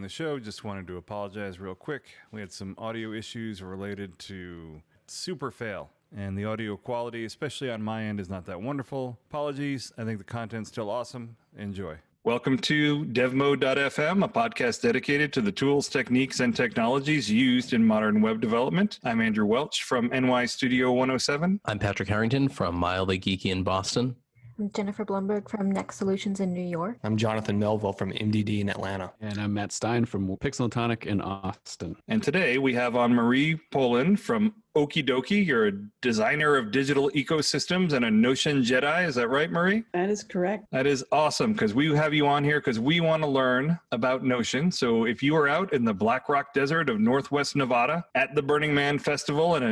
the show. Just wanted to apologize real quick. We had some audio issues related to super fail. And the audio quality, especially on my end, is not that wonderful. Apologies. I think the content's still awesome. Enjoy. Welcome to devMode.fm, a podcast dedicated to the tools, techniques, and technologies used in modern web development. I'm Andrew Welch from NY Studio 107. I'm Patrick Harrington from Mildly Geeky in Boston. I'm Jennifer Blumberg from Next Solutions in New York. I'm Jonathan Melville from MDD in Atlanta. And I'm Matt Stein from Pixel & Tonic in Austin. And today we have on Marie Poulin from Okie Dokie. You're a designer of digital ecosystems and a Notion Jedi. Is that right, Marie? That is correct. That is awesome, because we have you on here because we want to learn about Notion. So if you are out in the Black Rock Desert of Northwest Nevada at the Burning Man Festival and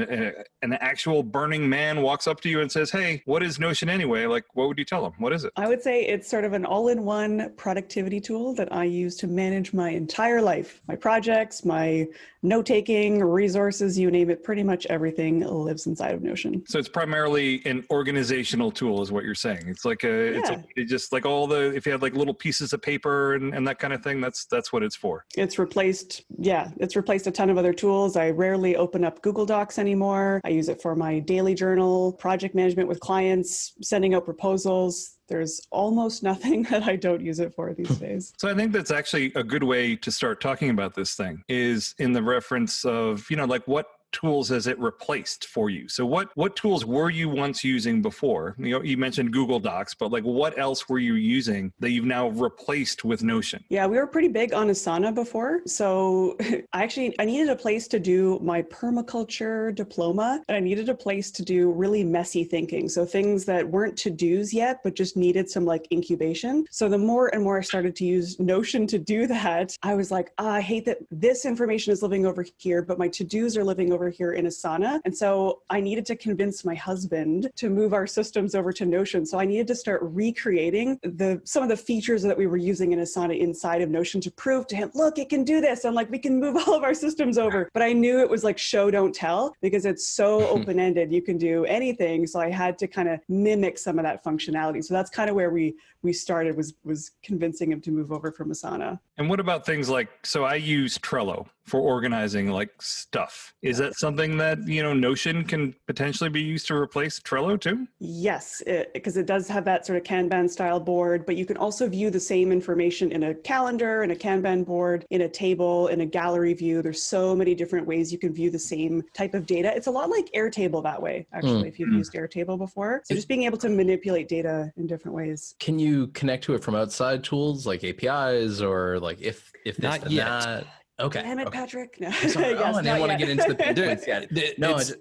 an actual Burning Man walks up to you and says, hey, what is Notion anyway? Like, what would you tell them? What is it? I would say it's sort of an all-in-one productivity tool that I use to manage my entire life. My projects, my note-taking, resources, you name it, pretty much everything lives inside of Notion. So it's primarily an organizational tool is what you're saying. It's like it's just like all the, if you had like little pieces of paper and that kind of thing, that's what it's for. It's replaced a ton of other tools. I rarely open up Google Docs anymore. I use it for my daily journal, project management with clients, sending out proposals. There's almost nothing that I don't use it for these days. So I think that's actually a good way to start talking about this thing is in the reference of, like what tools has it replaced for you? So what tools were you once using before? You mentioned Google Docs, but like what else were you using that you've now replaced with Notion? Yeah, we were pretty big on Asana before. So I needed a place to do my permaculture diploma, and I needed a place to do really messy thinking. So things that weren't to-dos yet, but just needed some like incubation. So the more and more I started to use Notion to do that, I was like, I hate that this information is living over here, but my to-dos are living over here in Asana. And so I needed to convince my husband to move our systems over to Notion. So I needed to start recreating some of the features that we were using in Asana inside of Notion to prove to him, look, it can do this. And like, we can move all of our systems over. But I knew it was like show, don't tell, because it's so open-ended. You can do anything. So I had to kind of mimic some of that functionality. So that's kind of where we started was convincing him to move over from Asana. And what about things like, so I use Trello for organizing like stuff. Is that something that, Notion can potentially be used to replace Trello too? Yes, because it does have that sort of Kanban style board, but you can also view the same information in a calendar, in a Kanban board, in a table, in a gallery view. There's so many different ways you can view the same type of data. It's a lot like Airtable that way, actually, if you've used Airtable before. So just being able to manipulate data in different ways. Can you connect to it from outside tools like APIs or like if this, not then yet. that? Okay. Damn it, Patrick. No. Sorry. Yes, I didn't want to get into the points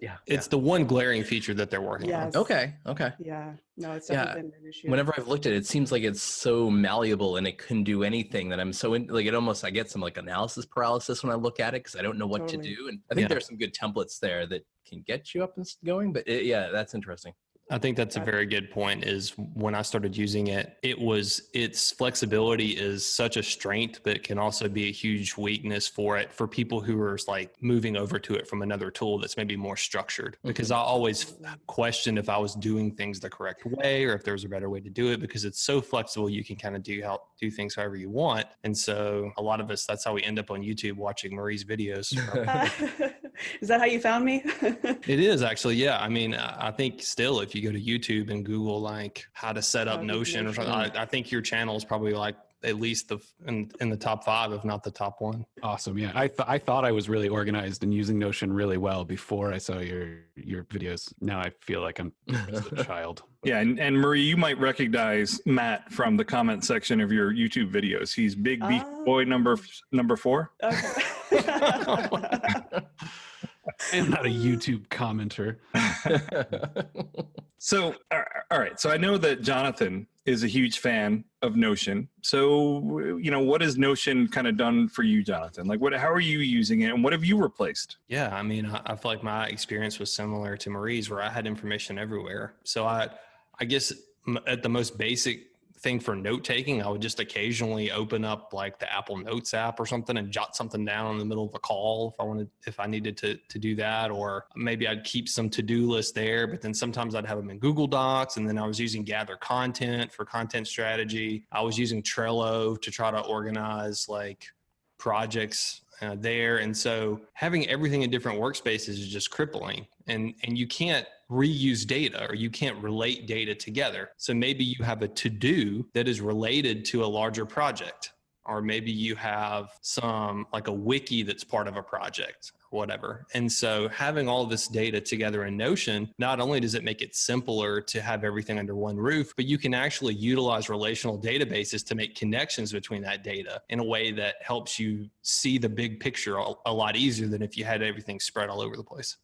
yet. It's the one glaring feature that they're working Yes. on. Okay. Yeah. No, it's definitely been an issue. Whenever I've looked at it, it seems like it's so malleable and it can do anything that I'm so I get some like analysis paralysis when I look at it because I don't know what to do. And I think there's some good templates there that can get you up and going. But that's interesting. I think that's a very good point is when I started using it, its flexibility is such a strength, but it can also be a huge weakness for people who are like moving over to it from another tool that's maybe more structured. Because I always questioned if I was doing things the correct way or if there was a better way to do it because it's so flexible. You can kind of do things however you want. And so a lot of us, that's how we end up on YouTube watching Marie's videos. Is that how you found me? It is actually, yeah. I mean, I think still if you go to YouTube and Google like how to set up Notion or something, I think your channel is probably like at least in the top 5, if not the top 1. Awesome. Yeah. I thought I was really organized and using Notion really well before I saw your videos. Now I feel like I'm just a child. Yeah. And Marie, you might recognize Matt from the comment section of your YouTube videos. He's Big Beef Boy number 4. Okay. I'm not a YouTube commenter. So, all right. So I know that Jonathan is a huge fan of Notion. So, what has Notion kind of done for you, Jonathan? Like, how are you using it and what have you replaced? Yeah. I mean, I feel like my experience was similar to Marie's where I had information everywhere. So I guess at the most basic thing for note taking, I would just occasionally open up like the Apple Notes app or something and jot something down in the middle of a call if I needed to do that, or maybe I'd keep some to-do lists there, but then sometimes I'd have them in Google Docs. And then I was using Gather Content for content strategy. I was using Trello to try to organize like projects there. And so having everything in different workspaces is just crippling, and you can't reuse data, or you can't relate data together. So maybe you have a to-do that is related to a larger project, or maybe you have some like a wiki that's part of a project, whatever. And so having all this data together in Notion, not only does it make it simpler to have everything under one roof, but you can actually utilize relational databases to make connections between that data in a way that helps you see the big picture a lot easier than if you had everything spread all over the place.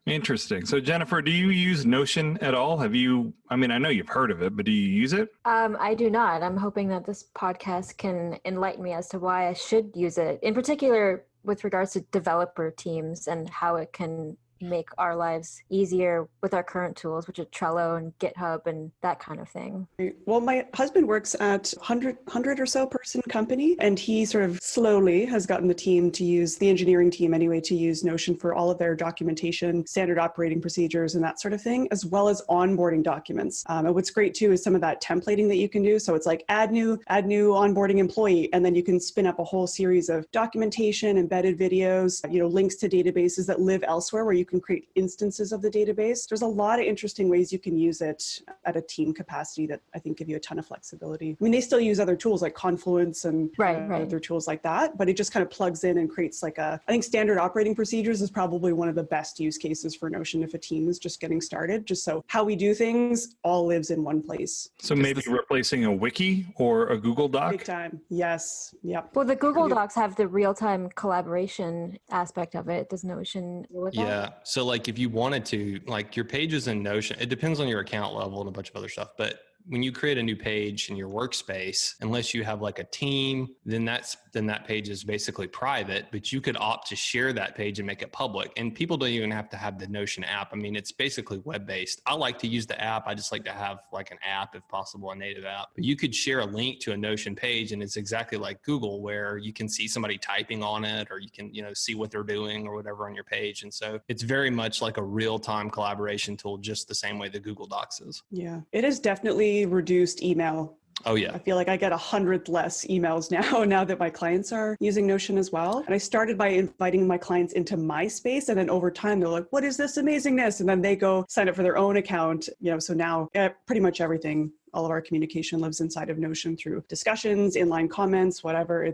Interesting. So Jennifer, do you use Notion at all? I know you've heard of it, but do you use it? I do not. I'm hoping that this podcast can enlighten me as to why I should use it, in particular with regards to developer teams and how it can make our lives easier with our current tools, which are Trello and GitHub and that kind of thing. Well, my husband works at 100 or so person company, and he sort of slowly has gotten the team to use, the engineering team anyway, to use Notion for all of their documentation, standard operating procedures, and that sort of thing, as well as onboarding documents. And what's great too is some of that templating that you can do. So it's like add new onboarding employee, and then you can spin up a whole series of documentation, embedded videos, links to databases that live elsewhere where you can create instances of the database. There's a lot of interesting ways you can use it at a team capacity that I think give you a ton of flexibility. I mean, they still use other tools like Confluence and other tools like that, but it just kind of plugs in and creates I think standard operating procedures is probably one of the best use cases for Notion if a team is just getting started, just so how we do things all lives in one place. So maybe replacing a wiki or a Google Doc? Big time. Yes. Yep. Well, the Google Docs have the real-time collaboration aspect of it. Does Notion deal with that? Yeah. So like if you wanted to, like your pages in Notion, it depends on your account level and a bunch of other stuff, but when you create a new page in your workspace, unless you have like a team, then that page is basically private, but you could opt to share that page and make it public. And people don't even have to have the Notion app. I mean, it's basically web-based. I like to use the app. I just like to have like an app, if possible, a native app. But you could share a link to a Notion page, and it's exactly like Google, where you can see somebody typing on it, or you can, see what they're doing or whatever on your page. And so it's very much like a real-time collaboration tool, just the same way the Google Docs is. Yeah, it is definitely reduced email. Oh yeah. I feel like I get 100 less emails now that my clients are using Notion as well. And I started by inviting my clients into my space, and then over time they're like, what is this amazingness? And then they go sign up for their own account. So now pretty much everything, all of our communication lives inside of Notion through discussions, inline comments, whatever.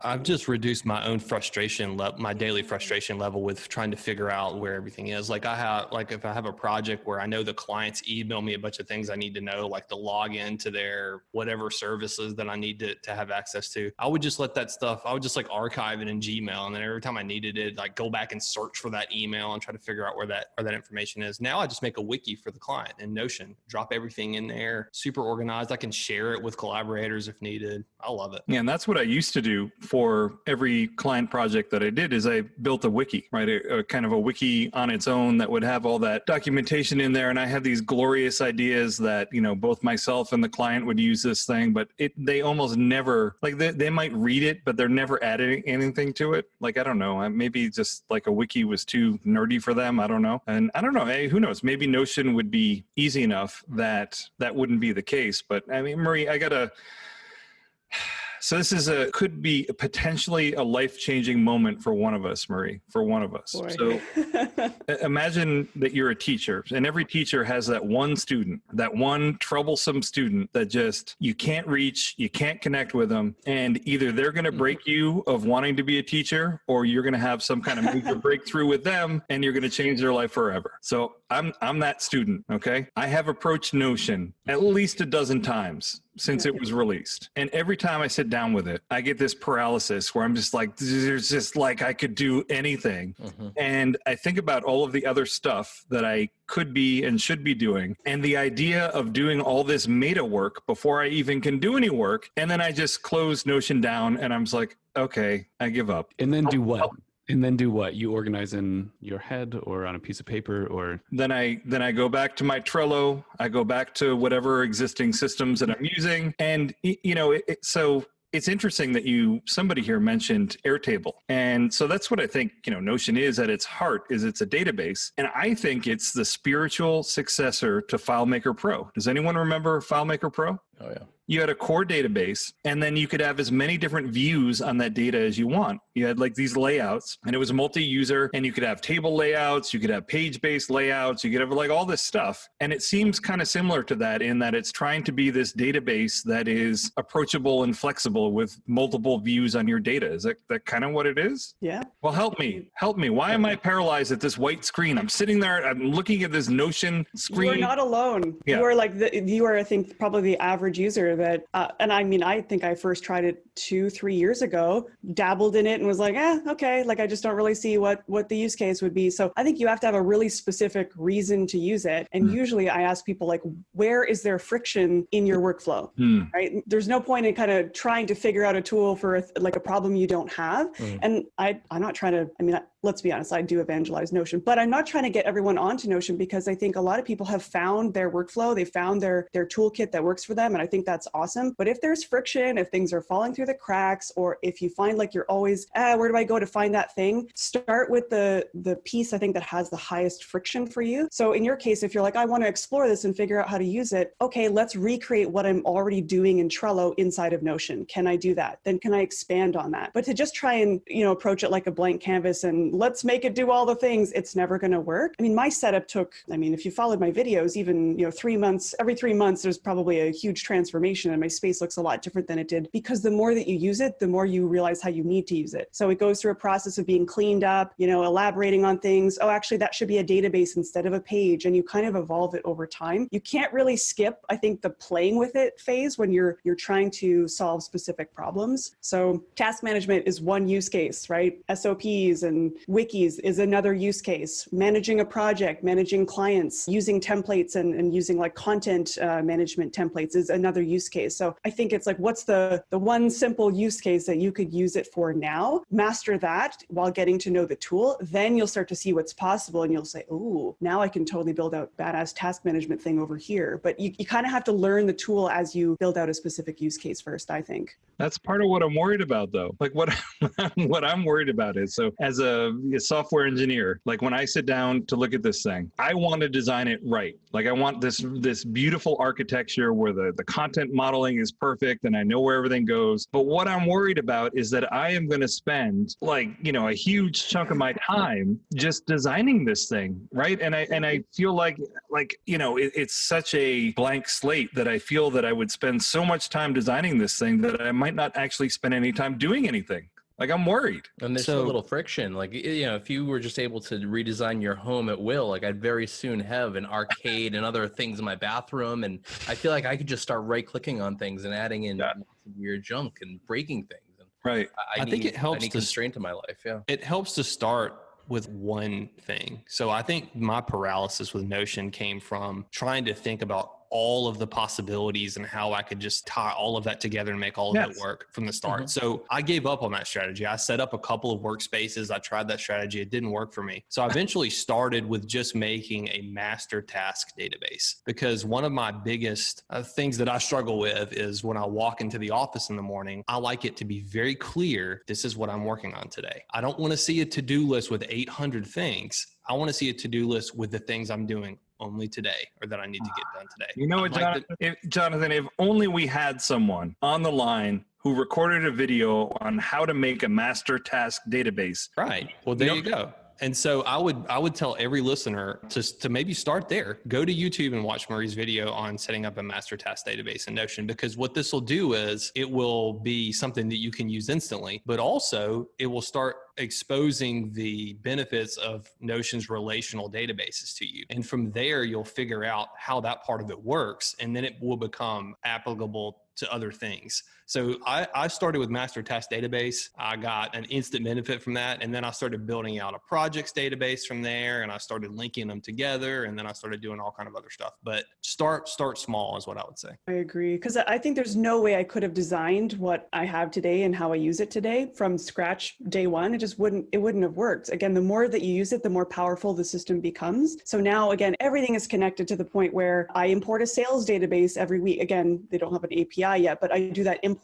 I've just reduced my own frustration, my daily frustration level with trying to figure out where everything is. Like if I have a project where I know the clients email me a bunch of things I need to know, like the login to their whatever services that I need to have access to, I would just let that stuff, I would just like archive it in Gmail. And then every time I needed it, like go back and search for that email and try to figure out where that information is. Now I just make a wiki for the client in Notion, drop everything in there, super organized. I can share it with collaborators if needed. I love it. Yeah, and that's what I used to do for every client project that I did is I built a wiki, right? A kind of a wiki on its own that would have all that documentation in there. And I had these glorious ideas that, both myself and the client would use this thing, but they almost never, like they might read it, but they're never adding anything to it. Like, I don't know, maybe just like a wiki was too nerdy for them. I don't know. And I don't know, hey, who knows? Maybe Notion would be easy enough that wouldn't be the case. But I mean, Marie, so this could be potentially a life-changing moment for one of us, Marie, for one of us. Boy. So imagine that you're a teacher, and every teacher has that one student, that one troublesome student that just, you can't reach, you can't connect with them. And either they're going to break you of wanting to be a teacher, or you're going to have some kind of major breakthrough with them and you're going to change their life forever. So I'm that student. Okay. I have approached Notion at least a dozen times since it was released. And every time I sit down with it, I get this paralysis where I'm just like, there's just like, I could do anything. Mm-hmm. And I think about all of the other stuff that I could be and should be doing. And the idea of doing all this meta work before I even can do any work. And then I just close Notion down and I'm just like, okay, I give up. And then do what? And then do what? You organize in your head or on a piece of paper, or then I go back to my Trello. I go back to whatever existing systems that I'm using. And so it's interesting that somebody here mentioned Airtable. And so that's what I think, Notion is at its heart, is it's a database. And I think it's the spiritual successor to FileMaker Pro. Does anyone remember FileMaker Pro? Oh yeah. you had a core database, and then you could have as many different views on that data as you want. You had like these layouts, and it was multi-user, and you could have table layouts, you could have page-based layouts, you could have like all this stuff. And it seems kind of similar to that in that it's trying to be this database that is approachable and flexible with multiple views on your data. Is that kind of what it is? Yeah. Well, help me. Why am I paralyzed at this white screen? I'm sitting there, I'm looking at this Notion screen. You're not alone. Yeah. You are, I think, probably the average user that, and I mean, I think I first tried it 2-3 years ago, dabbled in it and was like, okay, like I just don't really see what the use case would be. So I think you have to have a really specific reason to use it. And usually I ask people like, where is there friction in your workflow, right? There's no point in kind of trying to figure out a tool for like a problem you don't have. And I'm not trying to, I mean, let's be honest, I do evangelize Notion, but I'm not trying to get everyone onto Notion because I think a lot of people have found their workflow, they found their toolkit that works for them. And I think that's awesome. But if there's friction, if things are falling through the cracks, or if you find like you're always, where do I go to find that thing? Start with the piece I think that has the highest friction for you. So in your case, if you're like, I want to explore this and figure out how to use it, okay, let's recreate what I'm already doing in Trello inside of Notion. Can I do that? Then can I expand on that? But to just try and, approach it like a blank canvas and let's make it do all the things, it's never going to work. I mean, my setup took, if you followed my videos, even, 3 months, every 3 months, there's probably a huge transformation and my space looks a lot different than it did because the more that you use it, the more you realize how you need to use it. So it goes through a process of being cleaned up, elaborating on things. Oh, actually that should be a database instead of a page. And you kind of evolve it over time. You can't really skip, I think, the playing with it phase when you're trying to solve specific problems. So task management is one use case, right? SOPs and wikis is another use case. Managing a project, managing clients, using templates and using like content management templates is another use case. So I think it's like, what's the one simple use case that you could use it for now? Master that while getting to know the tool. Then you'll start to see what's possible and you'll say, ooh, now I can totally build out badass task management thing over here. But you kind of have to learn the tool as you build out a specific use case first, I think. That's part of what I'm worried about, though. Like what I'm worried about is, so as a software engineer, like when I sit down to look at this thing, I want to design it right. Like I want this beautiful architecture where the content modeling is perfect and I know where everything goes. But what I'm worried about is that I am going to spend like, a huge chunk of my time just designing this thing, right? And I feel like it's such a blank slate that I feel that I would spend so much time designing this thing that I might not actually spend any time doing anything. Like I'm worried. And there's so little friction. Like, if you were just able to redesign your home at will, like I'd very soon have an arcade and other things in my bathroom. And I feel like I could just start right clicking on things and adding in weird junk and breaking things. And right. I think it helps to constraint to my life. Yeah. It helps to start with one thing. So I think my paralysis with Notion came from trying to think about all of the possibilities and how I could just tie all of that together and make all of it work from the start. So I gave up on that strategy. I set up a couple of workspaces. I tried that strategy. It didn't work for me. So I eventually started with just making a master task database, because one of my biggest things that I struggle with is when I walk into the office in the morning, I like it to be very clear, this is what I'm working on today. I don't want to see a to-do list with 800 things. I want to see a to-do list with the things I'm doing only today or that I need to get done today. You know what, Jonathan, if only we had someone on the line who recorded a video on how to make a master task database. Right. Well, there you go. And so I would tell every listener to maybe start there. Go to YouTube and watch Marie's video on setting up a master task database in Notion, because what this will do is it will be something that you can use instantly, but also it will start exposing the benefits of Notion's relational databases to you. And from there, you'll figure out how that part of it works, and then it will become applicable to other things. So I started with master task database. I got an instant benefit from that. And then I started building out a projects database from there, and I started linking them together. And then I started doing all kind of other stuff, but start small is what I would say. I agree. Because I think there's no way I could have designed what I have today and how I use it today from scratch day one. It wouldn't have worked. Again, the more that you use it, the more powerful the system becomes. So now, again, everything is connected to the point where I import a sales database every week. Again, they don't have an API yet, but I do that import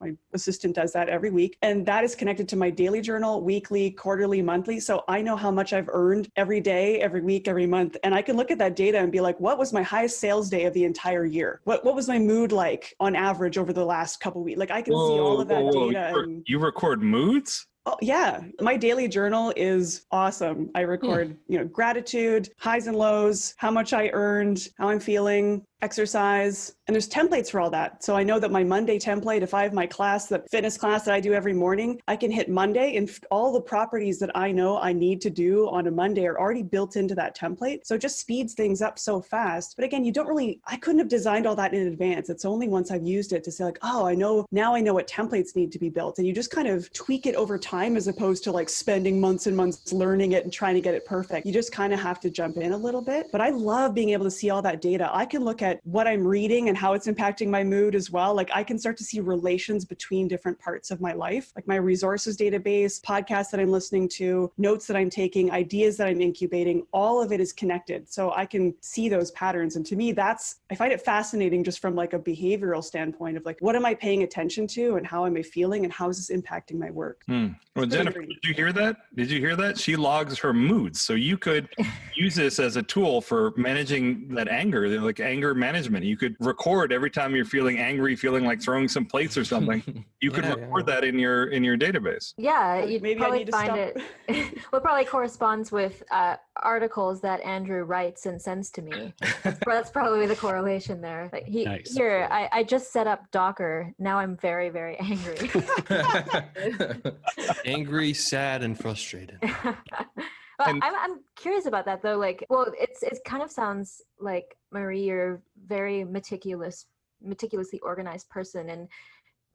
My assistant does that every week. And that is connected to my daily journal, weekly, quarterly, monthly. So I know how much I've earned every day, every week, every month. And I can look at that data and be like, what was my highest sales day of the entire year? What was my mood like on average over the last couple weeks? Like I can see all of that data. You record moods? Oh, yeah. My daily journal is awesome. I record, gratitude, highs and lows, how much I earned, how I'm feeling, exercise, and there's templates for all that. So I know that my Monday template, if I have my class, the fitness class that I do every morning, I can hit Monday and all the properties that I know I need to do on a Monday are already built into that template. So it just speeds things up so fast. But again, I couldn't have designed all that in advance. It's only once I've used it to say like, oh, now I know what templates need to be built. And you just kind of tweak it over time as opposed to like spending months and months learning it and trying to get it perfect. You just kind of have to jump in a little bit. But I love being able to see all that data. I can look at what I'm reading and how it's impacting my mood as well. Like I can start to see relations between different parts of my life, like my resources database, podcasts that I'm listening to, notes that I'm taking, ideas that I'm incubating, all of it is connected. So I can see those patterns. And to me, I find it fascinating just from like a behavioral standpoint of like, what am I paying attention to and how am I feeling and how is this impacting my work? Well, Jennifer, did you hear that? Did you hear that? She logs her moods. So you could use this as a tool for managing that anger, like anger management. You could record every time you're feeling angry, feeling like throwing some plates or something. You could record that in your database. Yeah, you'd Maybe probably I need to find stop. it. Well, probably corresponds with articles that Andrew writes and sends to me. That's probably the correlation there. Like Nice. Here, I just set up Docker. Now I'm very, very angry. Angry, sad, and frustrated. But I'm curious about that though. Like, well, it kind of sounds like, Marie, you're a very meticulously organized person, and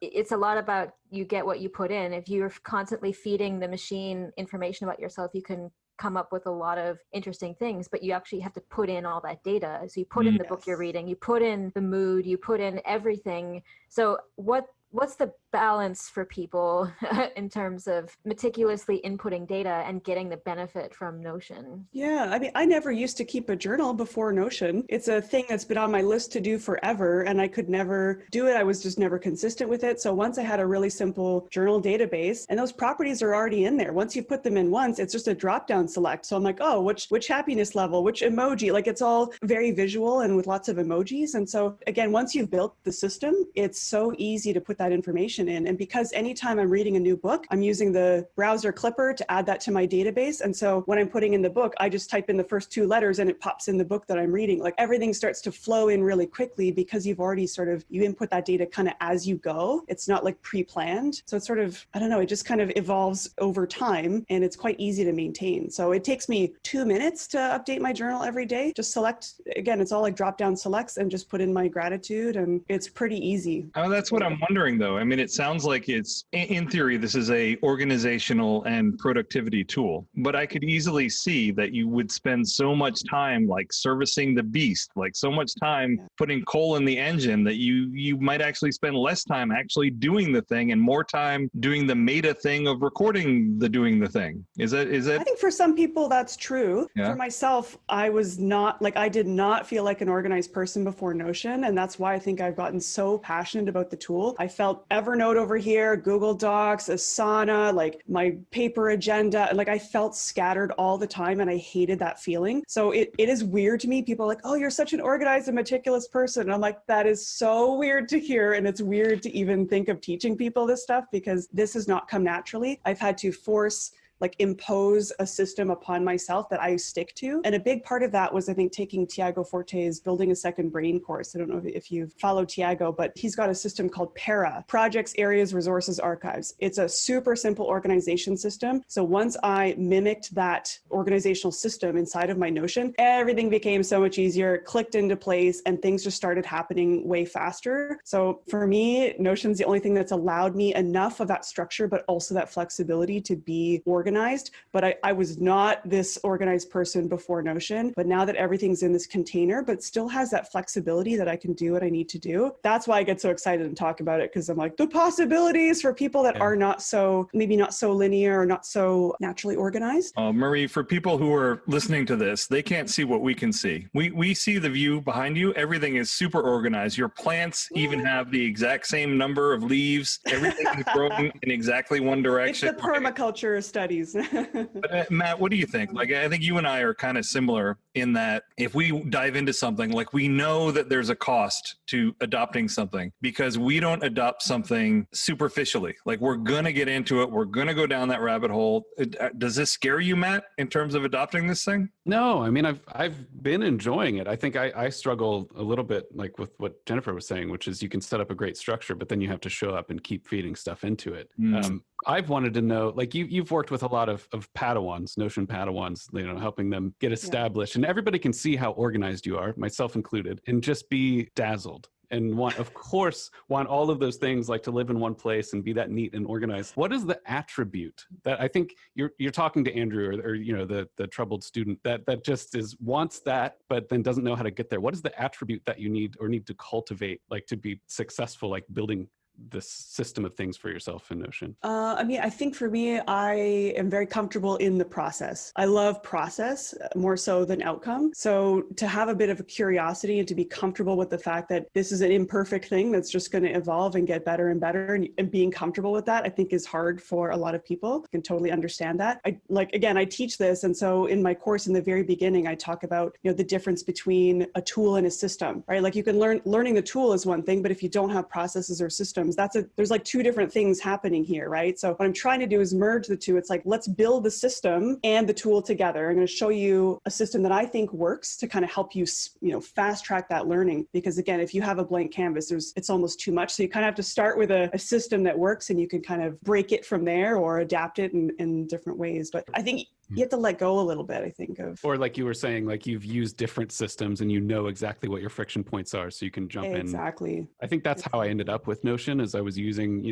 it's a lot about you get what you put in. If you're constantly feeding the machine information about yourself, you can come up with a lot of interesting things, but you actually have to put in all that data. So you put in the book you're reading, you put in the mood, you put in everything. So what's the balance for people in terms of meticulously inputting data and getting the benefit from Notion? Yeah, I mean, I never used to keep a journal before Notion. It's a thing that's been on my list to do forever, and I could never do it. I was just never consistent with it. So once I had a really simple journal database, and those properties are already in there. Once you put them in once, it's just a drop-down select. So I'm like, oh, which happiness level, which emoji? Like it's all very visual and with lots of emojis. And so again, once you've built the system, it's so easy to put that information in. And because anytime I'm reading a new book, I'm using the browser clipper to add that to my database. And so when I'm putting in the book, I just type in the first 2 letters and it pops in the book that I'm reading. Like everything starts to flow in really quickly because you've already you input that data kind of as you go. It's not like pre-planned. So it's sort of, I don't know, it just kind of evolves over time and it's quite easy to maintain. So it takes me 2 minutes to update my journal every day. Just select, again, it's all like drop-down selects and just put in my gratitude, and it's pretty easy. Oh, that's what I'm wondering though. I mean, it sounds like it's, in theory, this is a organizational and productivity tool, but I could easily see that you would spend so much time like servicing the beast, like so much time putting coal in the engine that you might actually spend less time actually doing the thing and more time doing the meta thing of recording doing the thing. Is that? I think for some people that's true. Yeah. For myself, I did not feel like an organized person before Notion. And that's why I think I've gotten so passionate about the tool. I felt Evernote over here, Google Docs, Asana, like my paper agenda, like I felt scattered all the time and I hated that feeling. So it is weird to me. People are like, oh, you're such an organized and meticulous person. And I'm like, that is so weird to hear. And it's weird to even think of teaching people this stuff because this has not come naturally. I've had to impose a system upon myself that I stick to. And a big part of that was, I think, taking Tiago Forte's Building a Second Brain course. I don't know if you've followed Tiago, but he's got a system called PARA, Projects, Areas, Resources, Archives. It's a super simple organization system. So once I mimicked that organizational system inside of my Notion, everything became so much easier, clicked into place, and things just started happening way faster. So for me, Notion's the only thing that's allowed me enough of that structure, but also that flexibility to be organized organized, but I was not this organized person before Notion. But now that everything's in this container, but still has that flexibility that I can do what I need to do, that's why I get so excited and talk about it, because I'm like, the possibilities for people that are not so, maybe not so linear or not so naturally organized. Marie, for people who are listening to this, they can't see what we can see. We see the view behind you. Everything is super organized. Your plants even have the exact same number of leaves. Everything is growing in exactly one direction. It's the permaculture studies. But, Matt, what do you think? Like, I think you and I are kind of similar in that if we dive into something, like we know that there's a cost to adopting something because we don't adopt something superficially. Like we're going to get into it. We're going to go down that rabbit hole. Does this scare you, Matt, in terms of adopting this thing? No, I mean, I've been enjoying it. I think I struggle a little bit like with what Jennifer was saying, which is you can set up a great structure, but then you have to show up and keep feeding stuff into it. I've wanted to know, like you've worked with a lot of Padawans, Notion Padawans, helping them get established, and everybody can see how organized you are, myself included, and just be dazzled. And want all of those things, like to live in one place and be that neat and organized. What is the attribute that I think you're talking to Andrew or the troubled student that just wants that, but then doesn't know how to get there? What is the attribute that you need to cultivate, like to be successful, like building this system of things for yourself in Notion? I think for me, I am very comfortable in the process. I love process more so than outcome. So to have a bit of a curiosity and to be comfortable with the fact that this is an imperfect thing that's just going to evolve and get better and better, and being comfortable with that, I think is hard for a lot of people. I can totally understand that. I teach this. And so in my course in the very beginning, I talk about, the difference between a tool and a system, right? Like you can learning the tool is one thing, but if you don't have processes or systems, there's like two different things happening here, right? So what I'm trying to do is merge the two. It's like, let's build the system and the tool together. I'm going to show you a system that I think works to kind of help you, fast track that learning. Because again, if you have a blank canvas, it's almost too much. So you kind of have to start with a system that works, and you can kind of break it from there or adapt it in different ways. But I think you have to let go a little bit, I think of. Or like you were saying, like you've used different systems and you know exactly what your friction points are, so you can jump in. Exactly. I think that's how I ended up with Notion, is I was using,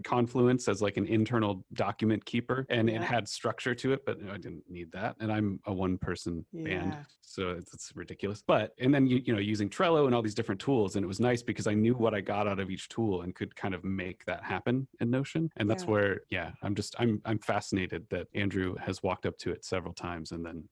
Confluence as like an internal document keeper, and it had structure to it, but I didn't need that. And I'm a one-person band, so it's ridiculous. But, and then, using Trello and all these different tools, and it was nice because I knew what I got out of each tool and could kind of make that happen in Notion. And that's where, I'm fascinated that Andrew has walked up to it several times, and then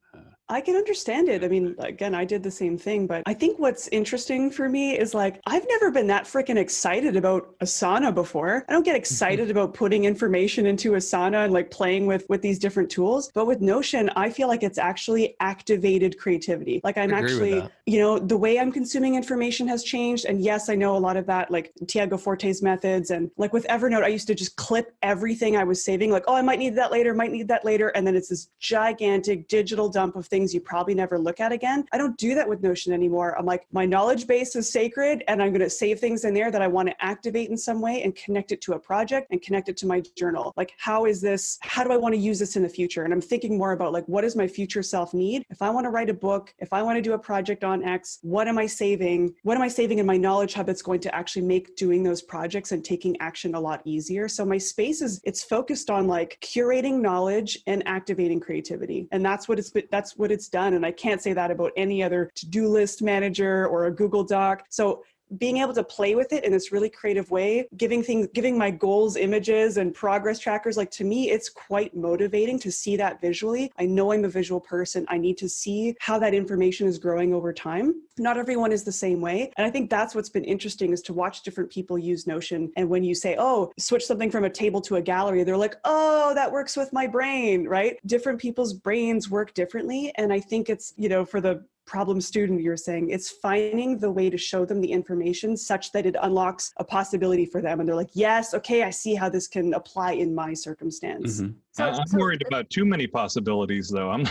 I can understand it. I mean, again, I did the same thing, but I think what's interesting for me is like, I've never been that freaking excited about Asana before. I don't get excited about putting information into Asana and like playing with these different tools. But with Notion, I feel like it's actually activated creativity. Like I'm actually, the way I'm consuming information has changed. And yes, I know a lot of that, like Tiago Forte's methods. And like with Evernote, I used to just clip everything I was saving. Like, oh, I might need that later. And then it's this gigantic digital dump of things you probably never look at again. I don't do that with Notion anymore. I'm like, my knowledge base is sacred, and I'm going to save things in there that I want to activate in some way and connect it to a project and connect it to my journal. Like, how do I want to use this in the future? And I'm thinking more about like, what does my future self need? If I want to write a book, if I want to do a project on X, what am I saving? What am I saving in my knowledge hub that's going to actually make doing those projects and taking action a lot easier? So my space it's focused on like curating knowledge and activating creativity. And that's what it's done. And I can't say that about any other to-do list manager or a Google Doc. So being able to play with it in this really creative way, giving my goals images and progress trackers, like to me, it's quite motivating to see that visually. I know I'm a visual person. I need to see how that information is growing over time. Not everyone is the same way. And I think that's what's been interesting, is to watch different people use Notion. And when you say, oh, switch something from a table to a gallery, they're like, oh, that works with my brain, right? Different people's brains work differently. And I think it's, for the problem student, you're saying, it's finding the way to show them the information such that it unlocks a possibility for them. And they're like, yes, okay, I see how this can apply in my circumstance. Mm-hmm. I'm worried about too many possibilities, though.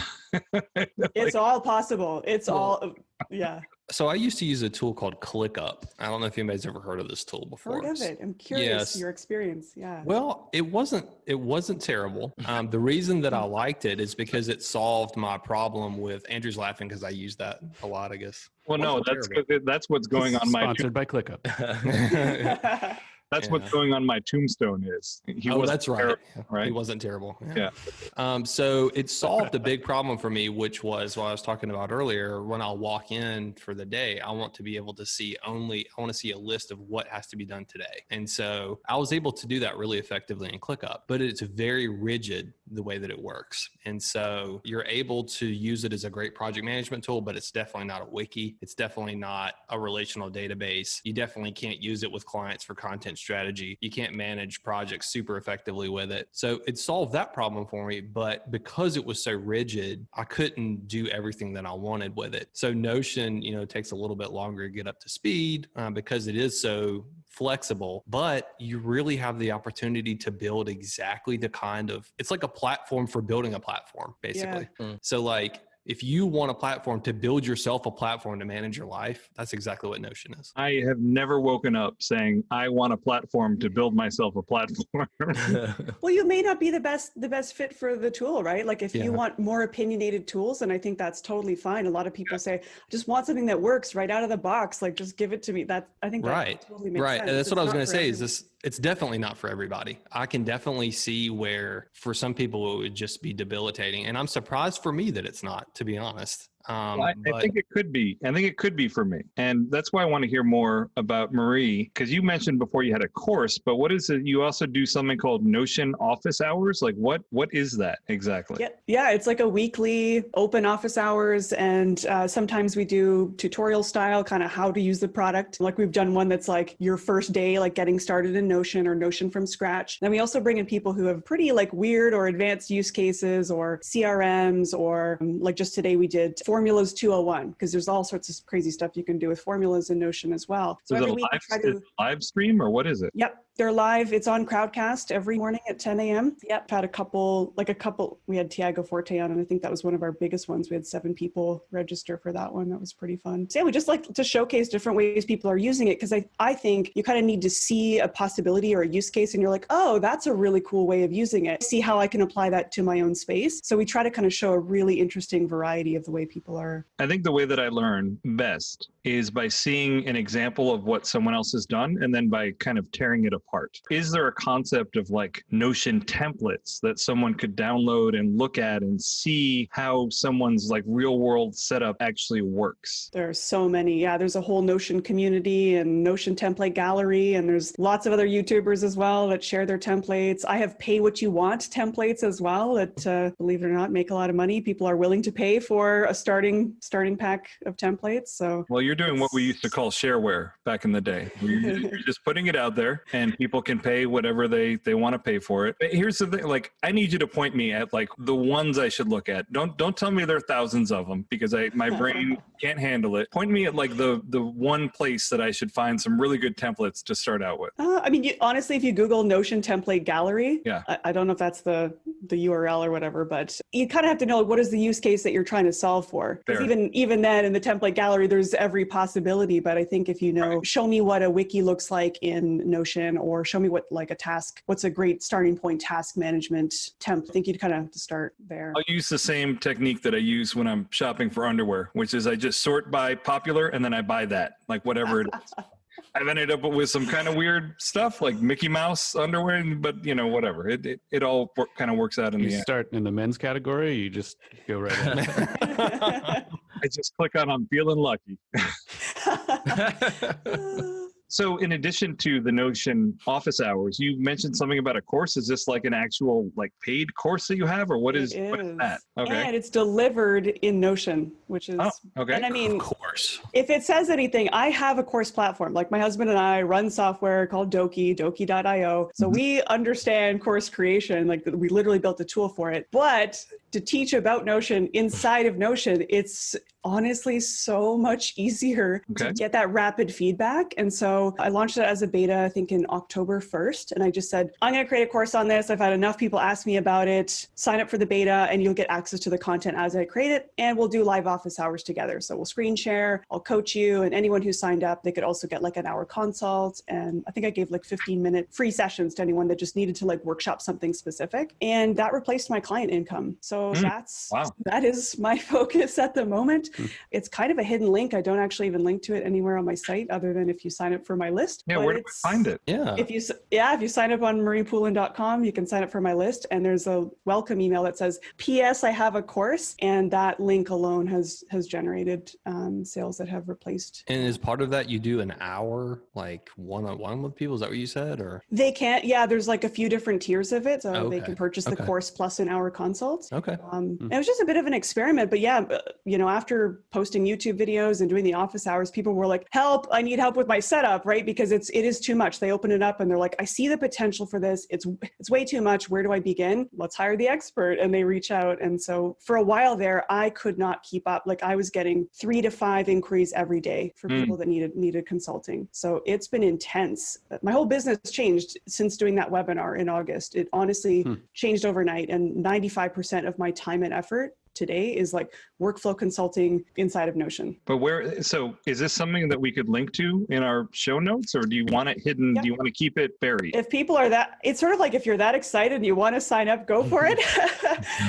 It's all possible. It's all, yeah. So I used to use a tool called ClickUp. I don't know if anybody's ever heard of this tool before. Heard of it. I'm curious your experience. Yeah. Well, it wasn't terrible. The reason that I liked it is because it solved my problem with Andrew's laughing because I use that a lot, I guess. Well, no, that's what's going on. Sponsored by ClickUp. That's what's going on my tombstone is. That's right. Terrible, right? He wasn't terrible. Yeah. So it solved a big problem for me, which was what I was talking about earlier. When I'll walk in for the day, I want to be able to see I want to see a list of what has to be done today. And so I was able to do that really effectively in ClickUp, but it's very rigid the way that it works. And so you're able to use it as a great project management tool, but it's definitely not a wiki. It's definitely not a relational database. You definitely can't use it with clients for content strategy. You can't manage projects super effectively with it. So it solved that problem for me, but because it was so rigid, I couldn't do everything that I wanted with it. So Notion, takes a little bit longer to get up to speed because it is so flexible, but you really have the opportunity to build exactly it's like a platform for building a platform, basically. Yeah. So like, if you want a platform to build yourself a platform to manage your life, that's exactly what Notion is. I have never woken up saying, I want a platform to build myself a platform. Well, you may not be the best fit for the tool, right? Like if you want more opinionated tools, and I think that's totally fine. A lot of people say, I just want something that works right out of the box. Like just give it to me. I think that totally makes sense. And that's what I was going to say it's definitely not for everybody. I can definitely see where for some people it would just be debilitating. And I'm surprised for me that it's not, to be honest. I think it could be. I think it could be for me. And that's why I want to hear more about Marie, because you mentioned before you had a course, but what is it? You also do something called Notion office hours. Like what is that exactly? Yeah, it's like a weekly open office hours. And sometimes we do tutorial style, kind of how to use the product. Like we've done one that's like your first day, like getting started in Notion or Notion from scratch. Then we also bring in people who have pretty like weird or advanced use cases or CRMs or like just today we did Formulas 201, because there's all sorts of crazy stuff you can do with formulas in Notion as well. So is every it week I try to live stream or what is it? Yep. They're live. It's on Crowdcast every morning at 10 a.m. Yep. Had a couple, we had Tiago Forte on, and I think that was one of our biggest ones. We had 7 people register for that one. That was pretty fun. So yeah, we just like to showcase different ways people are using it, because I think you kind of need to see a possibility or a use case and you're like, oh, that's a really cool way of using it. See how I can apply that to my own space. So we try to kind of show a really interesting variety of the way people are. I think the way that I learn best is by seeing an example of what someone else has done and then by kind of tearing it apart. Is there a concept of like Notion templates that someone could download and look at and see how someone's like real world setup actually works? There are so many. Yeah, there's a whole Notion community and Notion template gallery, and there's lots of other YouTubers as well that share their templates. I have pay what you want templates as well that, believe it or not, make a lot of money. People are willing to pay for a starting pack of templates. So well, you're doing what we used to call shareware back in the day. You're just putting it out there and people can pay whatever they want to pay for it. But here's the thing, like I need you to point me at like the ones I should look at. Don't tell me there are thousands of them because my brain can't handle it. Point me at like the one place that I should find some really good templates to start out with. I mean, honestly, if you Google Notion template gallery, yeah, I don't know if that's the URL or whatever, but you kind of have to know what is the use case that you're trying to solve for. Because even then in the template gallery, there's every possibility. But I think if you know, show me what a wiki looks like in Notion, or show me what like a task, what's a great starting point task management template. I think you'd kind of have to start there. I'll use the same technique that I use when I'm shopping for underwear, which is I just sort by popular and then I buy that, like whatever it is. I've ended up with some kind of weird stuff like Mickey Mouse underwear, but whatever. It all kind of works out in the end. You start in the men's category, you just go right in. I just click on I'm feeling lucky. So in addition to the Notion office hours, you mentioned something about a course. Is this like an actual like paid course that you have, or what is that? Okay. And it's delivered in Notion, which is, okay. And I mean, of course, if it says anything, I have a course platform. Like my husband and I run software called Doki.io. So we understand course creation. Like we literally built a tool for it. But to teach about Notion inside of Notion, it's honestly so much easier to get that rapid feedback. And so I launched it as a beta, I think in October 1st. And I just said, I'm going to create a course on this. I've had enough people ask me about it. Sign up for the beta and you'll get access to the content as I create it. And we'll do live office hours together. So we'll screen share, I'll coach you, and anyone who signed up, they could also get like an hour consult. And I think I gave like 15-minute free sessions to anyone that just needed to like workshop something specific. And that replaced my client income. So that is my focus at the moment. it. It's kind of a hidden link. I don't actually even link to it anywhere on my site other than if you sign up for my list. Yeah, But where do we find it? Yeah. if you sign up on mariepoulin.com, you can sign up for my list, and there's a welcome email that says, P.S. I have a course, and that link alone has generated sales that have replaced. And as part of that, you do an hour, like one-on-one with people. Is that what you said? Or They can't, yeah, there's like a few different tiers of it. So they Okay. can purchase the Okay. course plus an hour consult. okay. It was just a bit of an experiment, but yeah, after posting YouTube videos and doing the office hours, people were like, help, I need help with my setup, right? Because it is too much. They open it up and they're like, I see the potential for this. It's way too much. Where do I begin? Let's hire the expert. And they reach out. And so for a while there, I could not keep up. Like I was getting 3 to 5 inquiries every day for people that needed consulting. So it's been intense. My whole business changed since doing that webinar in August. It honestly changed overnight, and 95% of my time and effort today is like workflow consulting inside of Notion. But so is this something that we could link to in our show notes, or do you want it hidden? Yeah. Do you want to keep it buried? If people are it's sort of like if you're that excited and you want to sign up, go for it.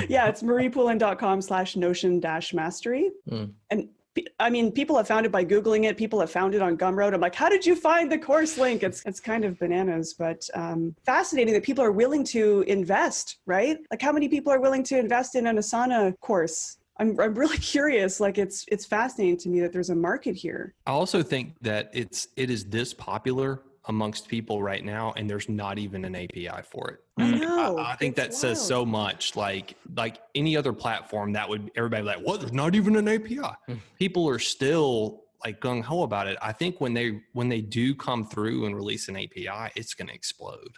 Yeah, it's mariepoulin.com/notion-mastery. And I mean, people have found it by Googling it. People have found it on Gumroad. I'm like, how did you find the course link? It's kind of bananas, but fascinating that people are willing to invest, right? Like how many people are willing to invest in an Asana course? I'm really curious. Like it's fascinating to me that there's a market here. I also think that it is this popular amongst people right now, and there's not even an API for it. I know. I think that It's says wild. so much. Like any other platform, that would everybody be like, what? There's not even an API. People are still like gung ho about it. I think when they do come through and release an API, it's going to explode.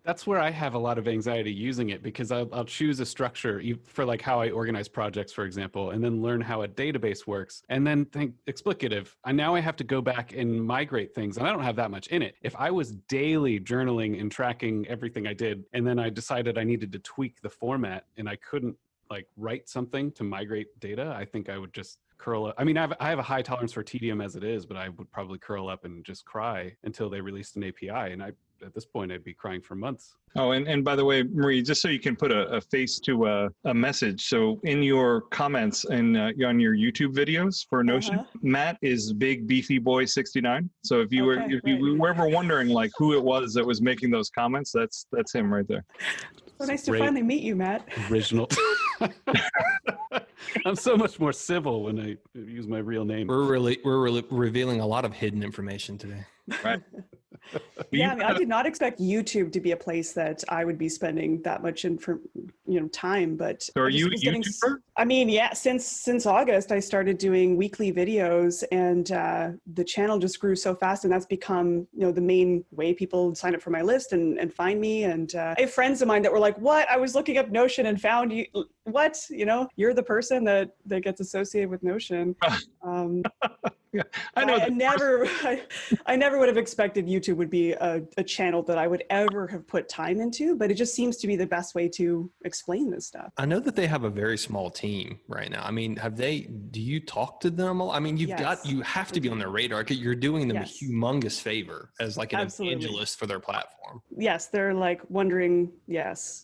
That's where I have a lot of anxiety using it, because I'll choose a structure for like how I organize projects, for example, and then learn how a database works, and then think explicative. And now I have to go back and migrate things, and I don't have that much in it. If I was daily journaling and tracking everything I did, and then I decided I needed to tweak the format and I couldn't like write something to migrate data, I think I would just curl up. I mean, I have a high tolerance for tedium as it is, but I would probably curl up and just cry until they released an API. And at this point, I'd be crying for months. Oh, and by the way, Marie, just so you can put a face to a message. So in your comments and on your YouTube videos for Notion, Matt is Big Beefy Boy 69. So if you were ever wondering like who it was that was making those comments, that's him right there. So nice to finally meet you, Matt. Original. I'm so much more civil when I use my real name. We're revealing a lot of hidden information today. Right. Yeah, I mean, I did not expect YouTube to be a place that I would be spending that much time. But So are you a YouTuber? I mean, yeah, since August, I started doing weekly videos, and the channel just grew so fast, and that's become the main way people sign up for my list and find me. And I have friends of mine that were like, "What? I was looking up Notion and found you. What? You're the person that gets associated with Notion." Yeah, I know. I never would have expected YouTube would be a channel that I would ever have put time into, but it just seems to be the best way to explain this stuff. I know that they have a very small team right now. I mean, do you talk to them? I mean, you have to be on their radar. You're doing them a humongous favor as like an evangelist for their platform. Yes, they're like wondering,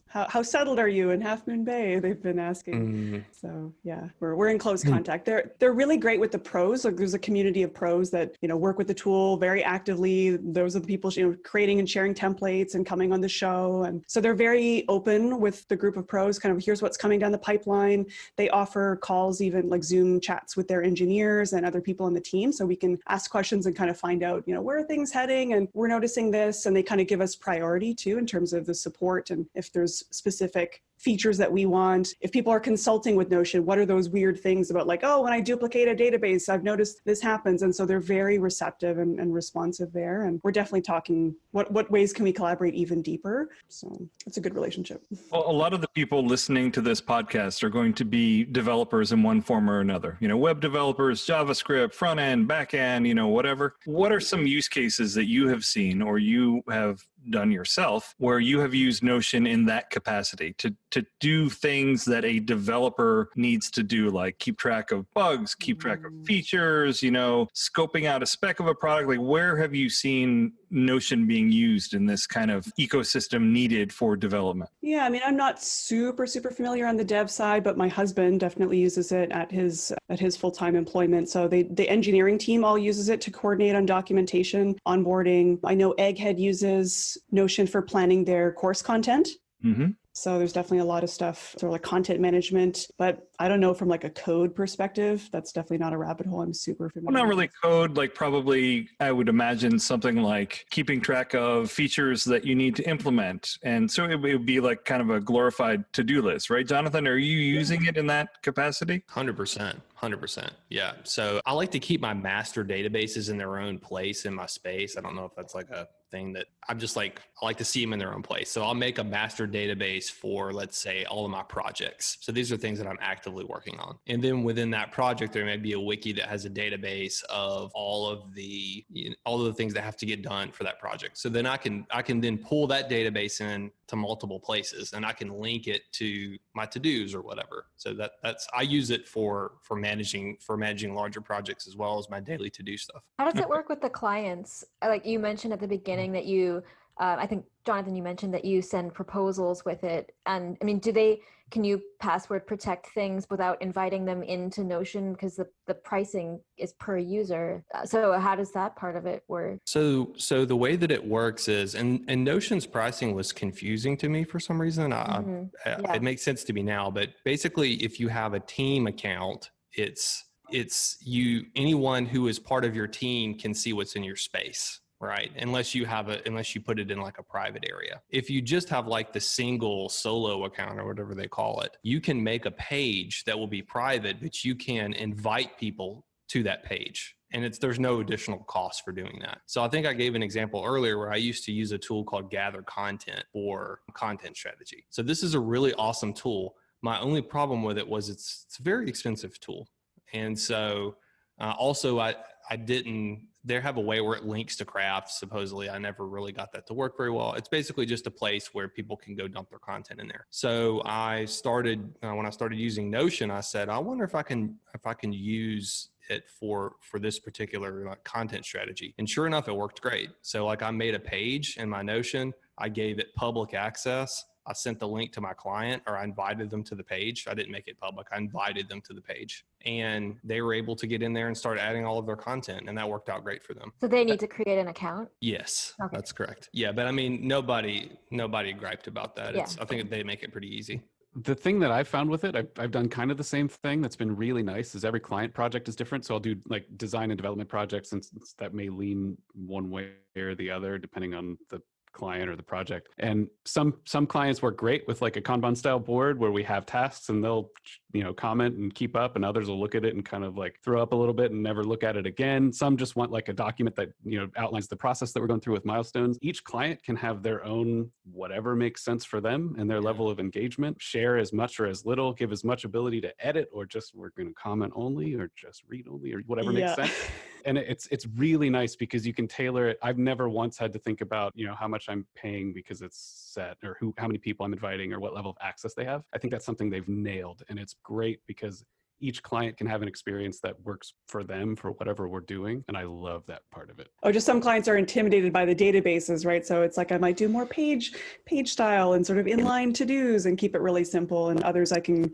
how settled are you in Half Moon Bay? They've been asking. So yeah, we're in close contact. They're really great with the pros. Like there's a community of pros that work with the tool very actively. Those are the people creating and sharing templates and coming on the show, and so they're very open with the group of pros. Kind of, here's what's coming down the pipeline. They offer calls, even like Zoom chats with their engineers and other people on the team, so we can ask questions and kind of find out where are things heading, and we're noticing this, and they kind of give us priority too in terms of the support, and if there's specific features that we want. If people are consulting with Notion, what are those weird things about, like, oh, when I duplicate a database, I've noticed this happens. And so they're very receptive and responsive there. And we're definitely talking what ways can we collaborate even deeper. So it's a good relationship. Well, a lot of the people listening to this podcast are going to be developers in one form or another. Web developers, JavaScript, front end, back end, whatever. What are some use cases that you have seen or you have done yourself where you have used Notion in that capacity to do things that a developer needs to do, like keep track of bugs, keep track of features, scoping out a spec of a product? Like, where have you seen Notion being used in this kind of ecosystem needed for development? Yeah, I mean, I'm not super familiar on the dev side, but my husband definitely uses it at his full-time employment. So the engineering team all uses it to coordinate on documentation, onboarding. I know Egghead uses Notion for planning their course content. Mm-hmm. So there's definitely a lot of stuff, sort of like content management, but I don't know from like a code perspective. That's definitely not a rabbit hole I'm super familiar Well, not really with. code, like probably I would imagine something like keeping track of features that you need to implement. And so it would be like kind of a glorified to-do list, right? Jonathan, are you using it in that capacity? 100%. 100%. Yeah. So I like to keep my master databases in their own place in my space. I don't know if that's like a thing that I'm just like, I like to see them in their own place. So I'll make a master database for, let's say, all of my projects. So these are things that I'm actively working on. And then within that project, there may be a wiki that has a database of all of the things that have to get done for that project. So then I can then pull that database in to multiple places and I can link it to my to-dos or whatever. So that's I use it for managing larger projects as well as my daily to-do stuff. How does it work with the clients? Like you mentioned at the beginning that you, I think Jonathan, you mentioned that you send proposals with it. And I mean, can you password protect things without inviting them into Notion? Because the pricing is per user. So how does that part of it work? So the way that it works is, and Notion's pricing was confusing to me for some reason. It makes sense to me now, but basically if you have a team account, it's anyone who is part of your team can see what's in your space. Right. Unless you put it in like a private area. If you just have like the single solo account or whatever they call it, you can make a page that will be private, but you can invite people to that page. And there's no additional cost for doing that. So I think I gave an example earlier where I used to use a tool called Gather Content for content strategy. So this is a really awesome tool. My only problem with it was it's a very expensive tool. And so also they have a way where it links to crafts. Supposedly, I never really got that to work very well. It's basically just a place where people can go dump their content in there. So I started, when I started using Notion, I said, I wonder if I can use it for this particular content strategy. And sure enough, it worked great. So like I made a page in my Notion, I gave it public access. I sent the link to my client, or I invited them to the page. I didn't make it public. I invited them to the page, and they were able to get in there and start adding all of their content, and that worked out great for them. So they need to create an account? Yes, okay. That's correct. Yeah, but I mean, nobody griped about that. Yeah. I think they make it pretty easy. The thing that I found with it, I've done kind of the same thing that's been really nice, is every client project is different. So I'll do like design and development projects, and that may lean one way or the other depending on the client or the project. And some clients work great with like a Kanban style board where we have tasks and they'll comment and keep up, and others will look at it and kind of like throw up a little bit and never look at it again. Some just want like a document that outlines the process that we're going through with milestones. Each client can have their own whatever makes sense for them and their level of engagement. Share as much or as little, give as much ability to edit, or just we're going to comment only, or just read only, or whatever makes sense. And it's really nice because you can tailor it. I've never once had to think about how much I'm paying because it's set, or how many people I'm inviting, or what level of access they have. I think that's something they've nailed, and it's great because each client can have an experience that works for them for whatever we're doing. And I love that part of it. Oh, just some clients are intimidated by the databases, right? So it's like, I might do more page style and sort of inline to-dos and keep it really simple. And others I can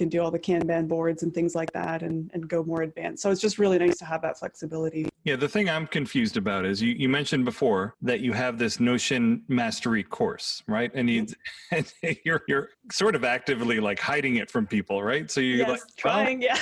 do all the Kanban boards and things like that and go more advanced. So it's just really nice to have that flexibility. Yeah, the thing I'm confused about is you mentioned before that you have this Notion mastery course, right? And you're sort of actively like hiding it from people, right? So you're like trying, yeah.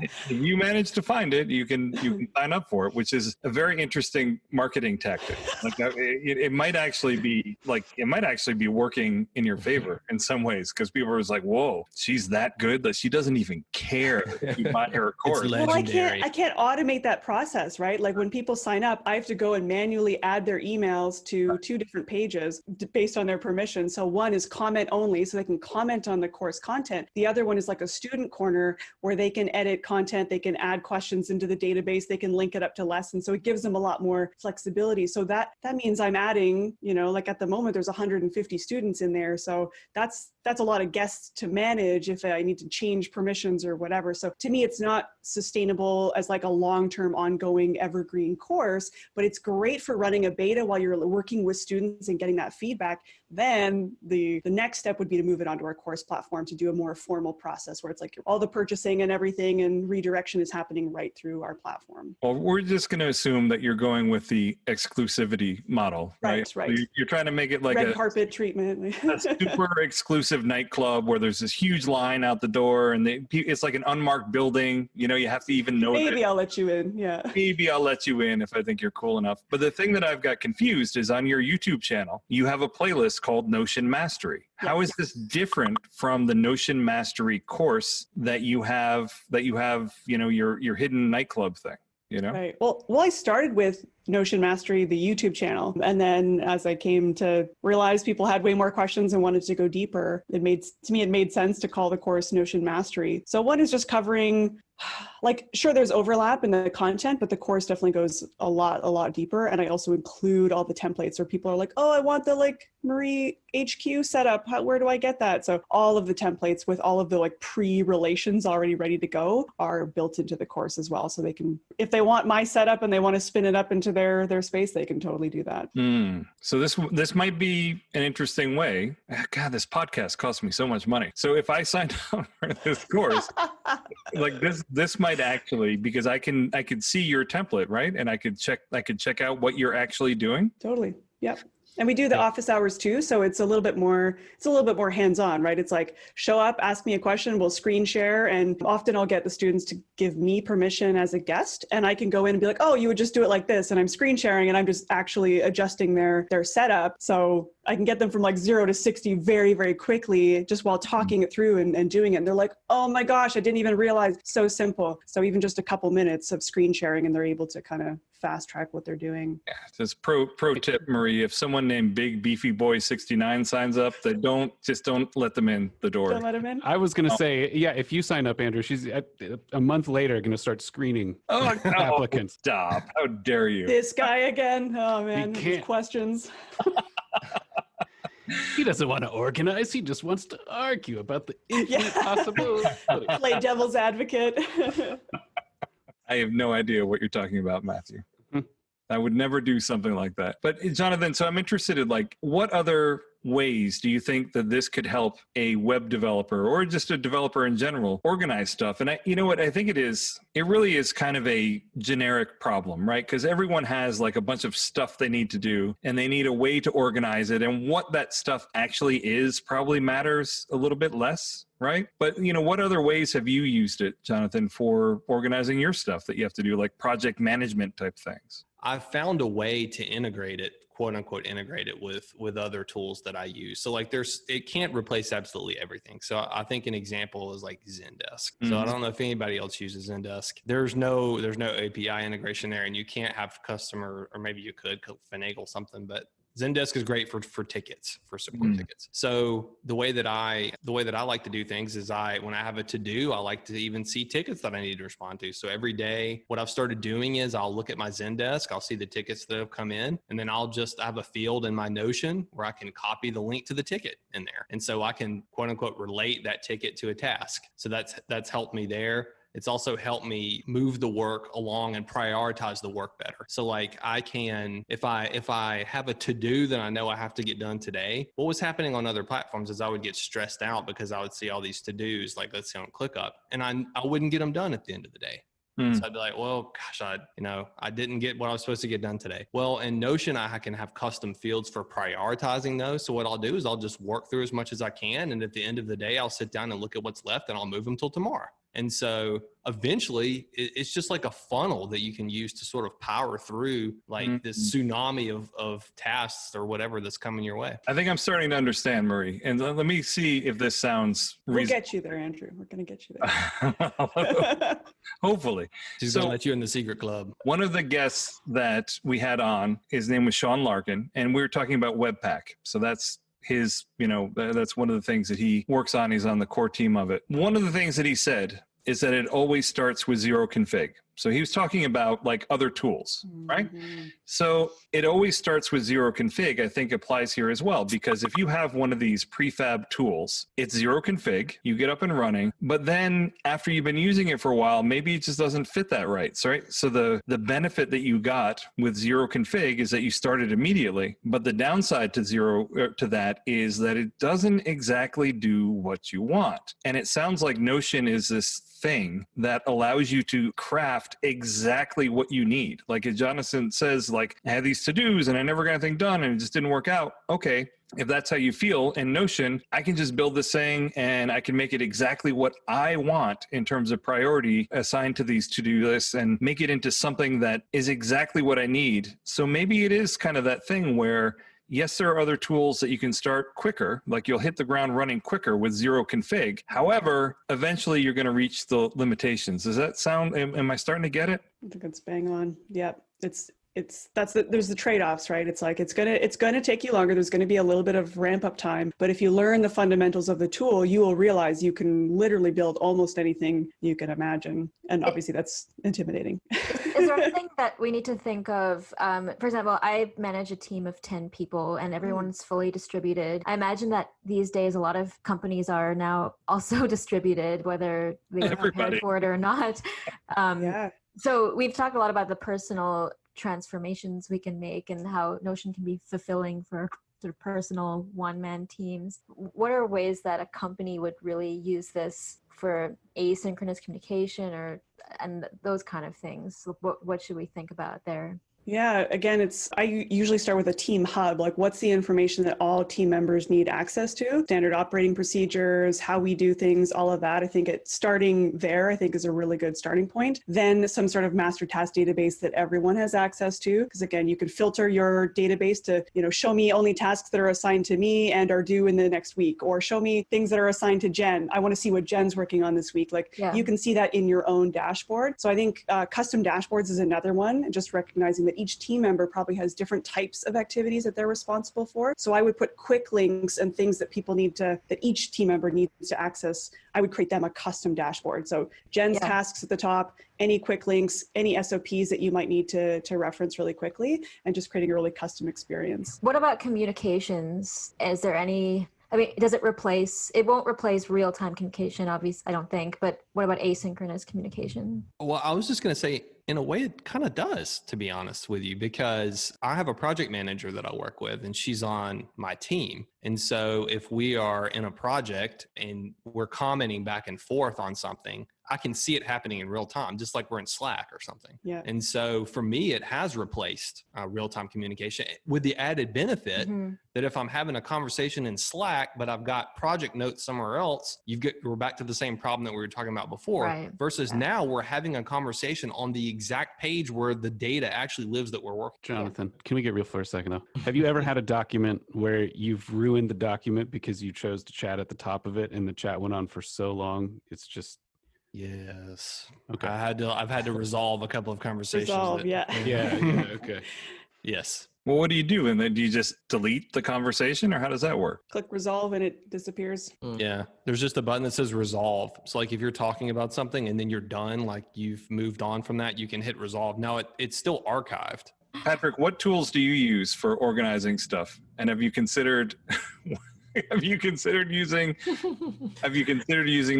If you manage to find it, you can sign up for it, which is a very interesting marketing tactic. Like it might actually be working in your favor in some ways, because people are just like, "Whoa, she's that good that she doesn't even care if you buy her course." It's well, legendary. I can't automate that process, right? Like when people sign up, I have to go and manually add their emails to 2 different pages based on their permission. So one is comment only, so they can comment on the course content. The other one is like a student corner where they can edit content, they can add questions into the database, they can link it up to lessons. So it gives them a lot more flexibility. So that means I'm adding, like at the moment there's 150 students in there. So that's a lot of guests to manage if I need to change permissions or whatever. So to me, it's not sustainable as like a long-term ongoing evergreen course, but it's great for running a beta while you're working with students and getting that feedback. Then the next step would be to move it onto our course platform to do a more formal process where it's like all the purchasing and everything and redirection is happening right through our platform. Well, we're just going to assume that you're going with the exclusivity model, right? Right. So you're trying to make it like red carpet treatment. a super exclusive nightclub where there's this huge line out the door and it's like an unmarked building. You have to even know Maybe I'll let you in. Yeah. Maybe I'll let you in if I think you're cool enough. But the thing that I've got confused is on your YouTube channel, you have a playlist called Notion Mastery. How is this different from the Notion Mastery course that you have, your hidden nightclub thing? Right. Well, I started with Notion Mastery, the YouTube channel. And then as I came to realize people had way more questions and wanted to go deeper, it made sense to call the course Notion Mastery. So one is just covering, sure, there's overlap in the content, but the course definitely goes a lot deeper. And I also include all the templates where people are like, oh, I want the Marie HQ setup. Where do I get that? So all of the templates with all of the pre-relations already ready to go are built into the course as well. So they can, if they want my setup and they want to spin it up into their space, they can totally do that. So this might be an interesting way. God, this podcast costs me so much money. So if I signed up for this course, this might actually, because I could see your template, right? And I could check out what you're actually doing. Totally. Yep. And we do the office hours too. So it's a little bit more hands-on, right? It's like show up, ask me a question, we'll screen share. And often I'll get the students to give me permission as a guest and I can go in and be like, oh, you would just do it like this. And I'm screen sharing and I'm just actually adjusting their setup. So I can get them from 0 to 60 very, very quickly just while talking it through and doing it. And they're like, oh my gosh, I didn't even realize. So simple. So even just a couple minutes of screen sharing and they're able to kind of fast track what they're doing. Yeah, just pro tip, Marie, if someone named Big Beefy Boy 69 signs up, don't let them in the door. Don't let them in? I was going to say, yeah, if you sign up, Andrew, she's a month later going to start screening applicants. Stop. How dare you? This guy again. Oh man, his questions. He doesn't want to organize. He just wants to argue about the infinite possibilities. Play devil's advocate. I have no idea what you're talking about, Matthew. I would never do something like that. But Jonathan, so I'm interested in what other ways do you think that this could help a web developer or just a developer in general organize stuff? And you know what I think it really is kind of a generic problem, right? Because everyone has a bunch of stuff they need to do and they need a way to organize it. And what that stuff actually is probably matters a little bit less. Right. But, what other ways have you used it, Jonathan, for organizing your stuff that you have to do, like project management type things? I've found a way to integrate it, quote unquote, integrate it with other tools that I use. So it can't replace absolutely everything. So I think an example is Zendesk. So I don't know if anybody else uses Zendesk. There's no API integration there and you can't have customer, or maybe you could finagle something, but Zendesk is great for tickets, for support tickets. So the way that I like to do things is when I have a to-do, I like to even see tickets that I need to respond to. So every day, what I've started doing is I'll look at my Zendesk, I'll see the tickets that have come in, and then I have a field in my Notion where I can copy the link to the ticket in there. And so I can quote unquote relate that ticket to a task. So that's helped me there. It's also helped me move the work along and prioritize the work better. So I can, if I have a to-do that I know I have to get done today, what was happening on other platforms is I would get stressed out because I would see all these to-dos, let's say on ClickUp, and I wouldn't get them done at the end of the day. So I'd be like, well, gosh, I didn't get what I was supposed to get done today. Well, in Notion, I can have custom fields for prioritizing those. So what I'll do is I'll just work through as much as I can. And at the end of the day, I'll sit down and look at what's left and I'll move them till tomorrow. And so eventually it's just like a funnel that you can use to sort of power through like this tsunami of tasks or whatever that's coming your way. I think I'm starting to understand, Marie. And let me see if this sounds We'll reasonable. get you there, Andrew. We're going to get you there. Hopefully. She's going to let you in the secret club. One of the guests that we had on, his name was Sean Larkin, and we were talking about Webpack. So that's his, that's one of the things that he works on. He's on the core team of it. One of the things that he said is that it always starts with zero config. So he was talking about like other tools, right? So it always starts with zero config, I think applies here as well, because if you have one of these prefab tools, it's zero config, you get up and running, but then after you've been using it for a while, maybe it just doesn't fit that right. So the benefit that you got with zero config is that you started immediately, but the downside to that is that it doesn't exactly do what you want. And it sounds like Notion is this thing that allows you to craft exactly what you need. Like as Jonathan says, like I had these to-dos and I never got anything done and it just didn't work out. Okay, if that's how you feel in Notion, I can just build this thing and I can make it exactly what I want in terms of priority assigned to these to-do lists and make it into something that is exactly what I need. So maybe it is kind of that thing where yes, there are other tools that you can start quicker, like you'll hit the ground running quicker with zero config. However, eventually you're going to reach the limitations. Does that sound, am I starting to get it? I think it's bang on. Yeah, there's the trade-offs, right? It's like it's gonna take you longer. There's going to be a little bit of ramp up time, but if you learn the fundamentals of the tool, you will realize you can literally build almost anything you can imagine. And obviously that's intimidating. Is there anything that we need to think of? For example, I manage a team of 10 people and everyone's fully distributed. I imagine that these days a lot of companies are now also distributed, whether they get prepared for it or not. So we've talked a lot about the personal transformations we can make and how Notion can be fulfilling for sort of personal one-man teams. What are ways that a company would really use this for asynchronous communication and those kind of things? What should we think about there? Yeah, again, I usually start with a team hub, like what's the information that all team members need access to, standard operating procedures, how we do things, all of that. I think starting there, I think is a really good starting point. Then some sort of master task database that everyone has access to, because again, you can filter your database to, show me only tasks that are assigned to me and are due in the next week, or show me things that are assigned to Jen. I want to see what Jen's working on this week. You can see that in your own dashboard. So I think custom dashboards is another one, and just recognizing that each team member probably has different types of activities that they're responsible for. So I would put quick links and things that that each team member needs to access. I would create them a custom dashboard. So Jen's tasks at the top, any quick links, any SOPs that you might need to reference really quickly, and just creating a really custom experience. What about communications? Is there any, it won't replace real-time communication, obviously, I don't think, but what about asynchronous communication? Well, I was just going to say, in a way, it kind of does, to be honest with you, because I have a project manager that I work with and she's on my team. And so if we are in a project and we're commenting back and forth on something, I can see it happening in real time, just like we're in Slack or something. Yeah. And so for me, it has replaced real-time communication with the added benefit that if I'm having a conversation in Slack, but I've got project notes somewhere else, we're back to the same problem that we were talking about before, right. Versus now we're having a conversation on the exact page where the data actually lives that we're working. Jonathan, can we get real for a second though? Have you ever had a document where you've ruined the document because you chose to chat at the top of it and the chat went on for so long? It's just... Yes. Okay. I've had to resolve a couple of conversations. Yeah, okay. Yes. Well, what do you do? And then do you just delete the conversation or how does that work? Click resolve and it disappears. Yeah. There's just a button that says resolve. So like if you're talking about something and then you're done, like you've moved on from that, you can hit resolve. Now it's still archived. Patrick, what tools do you use for organizing stuff? And have you considered using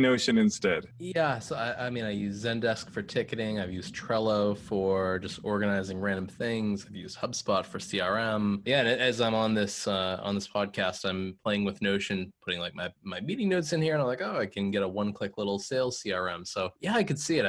Notion instead? Yeah, so I mean, I use Zendesk for ticketing. I've used Trello for just organizing random things. I've used HubSpot for CRM. Yeah, and as I'm on this podcast, I'm playing with Notion, putting like my meeting notes in here, and I'm like, oh, I can get a one-click little sales CRM. So yeah, I could see it.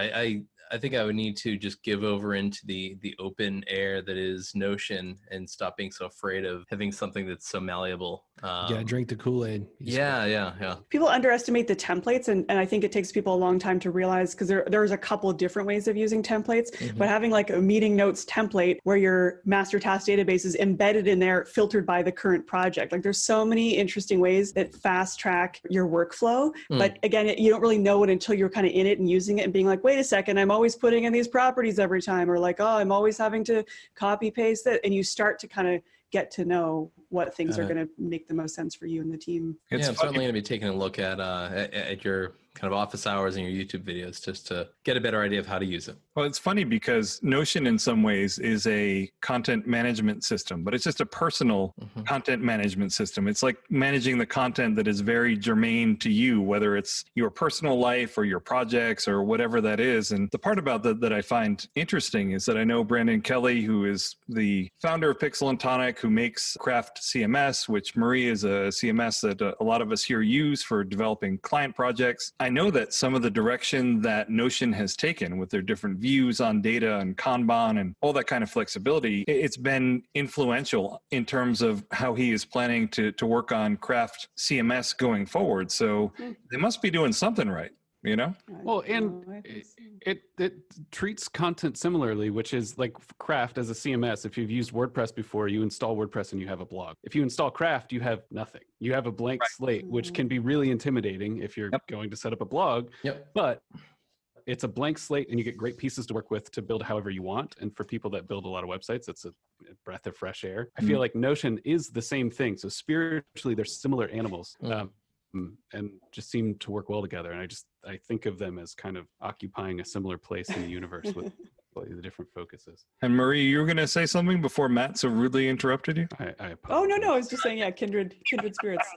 I think I would need to just give over into the open air that is Notion and stop being so afraid of having something that's so malleable You gotta drink the Kool-Aid. Yeah. People underestimate the templates, and I think it takes people a long time to realize, because there's a couple of different ways of using templates, but having like a meeting notes template where your master task database is embedded in there, filtered by the current project. Like there's so many interesting ways that fast track your workflow. But again, you don't really know it until you're kind of in it and using it and being like, wait a second, I'm always putting in these properties every time, or like, oh, I'm always having to copy paste it. And you start to kind of get to know what things are going to make the most sense for you and the team. I'm certainly going to be taking a look at your kind of office hours and your YouTube videos just to get a better idea of how to use it. Well, it's funny because Notion in some ways is a content management system, but it's just a personal content management system. It's like managing the content that is very germane to you, whether it's your personal life or your projects or whatever that is. And the part about that I find interesting is that I know Brandon Kelly, who is the founder of Pixel and Tonic, who makes Craft CMS, which Marie is a CMS that a lot of us here use for developing client projects. I know that some of the direction that Notion has taken with their different views on data and Kanban and all that kind of flexibility, it's been influential in terms of how he is planning to work on Craft CMS going forward. So they must be doing something right, you know? Well, and it treats content similarly, which is like Craft as a CMS. If you've used WordPress before, you install WordPress and you have a blog. If you install Craft, you have nothing. You have a blank slate, which can be really intimidating if you're going to set up a blog. But it's a blank slate and you get great pieces to work with to build however you want. And for people that build a lot of websites, it's a breath of fresh air. I feel like Notion is the same thing. So spiritually, they're similar animals. And just seem to work well together. And I think of them as kind of occupying a similar place in the universe with the different focuses. And Marie, you were going to say something before Matt so rudely interrupted you? I apologize. No, I was just saying, kindred spirits.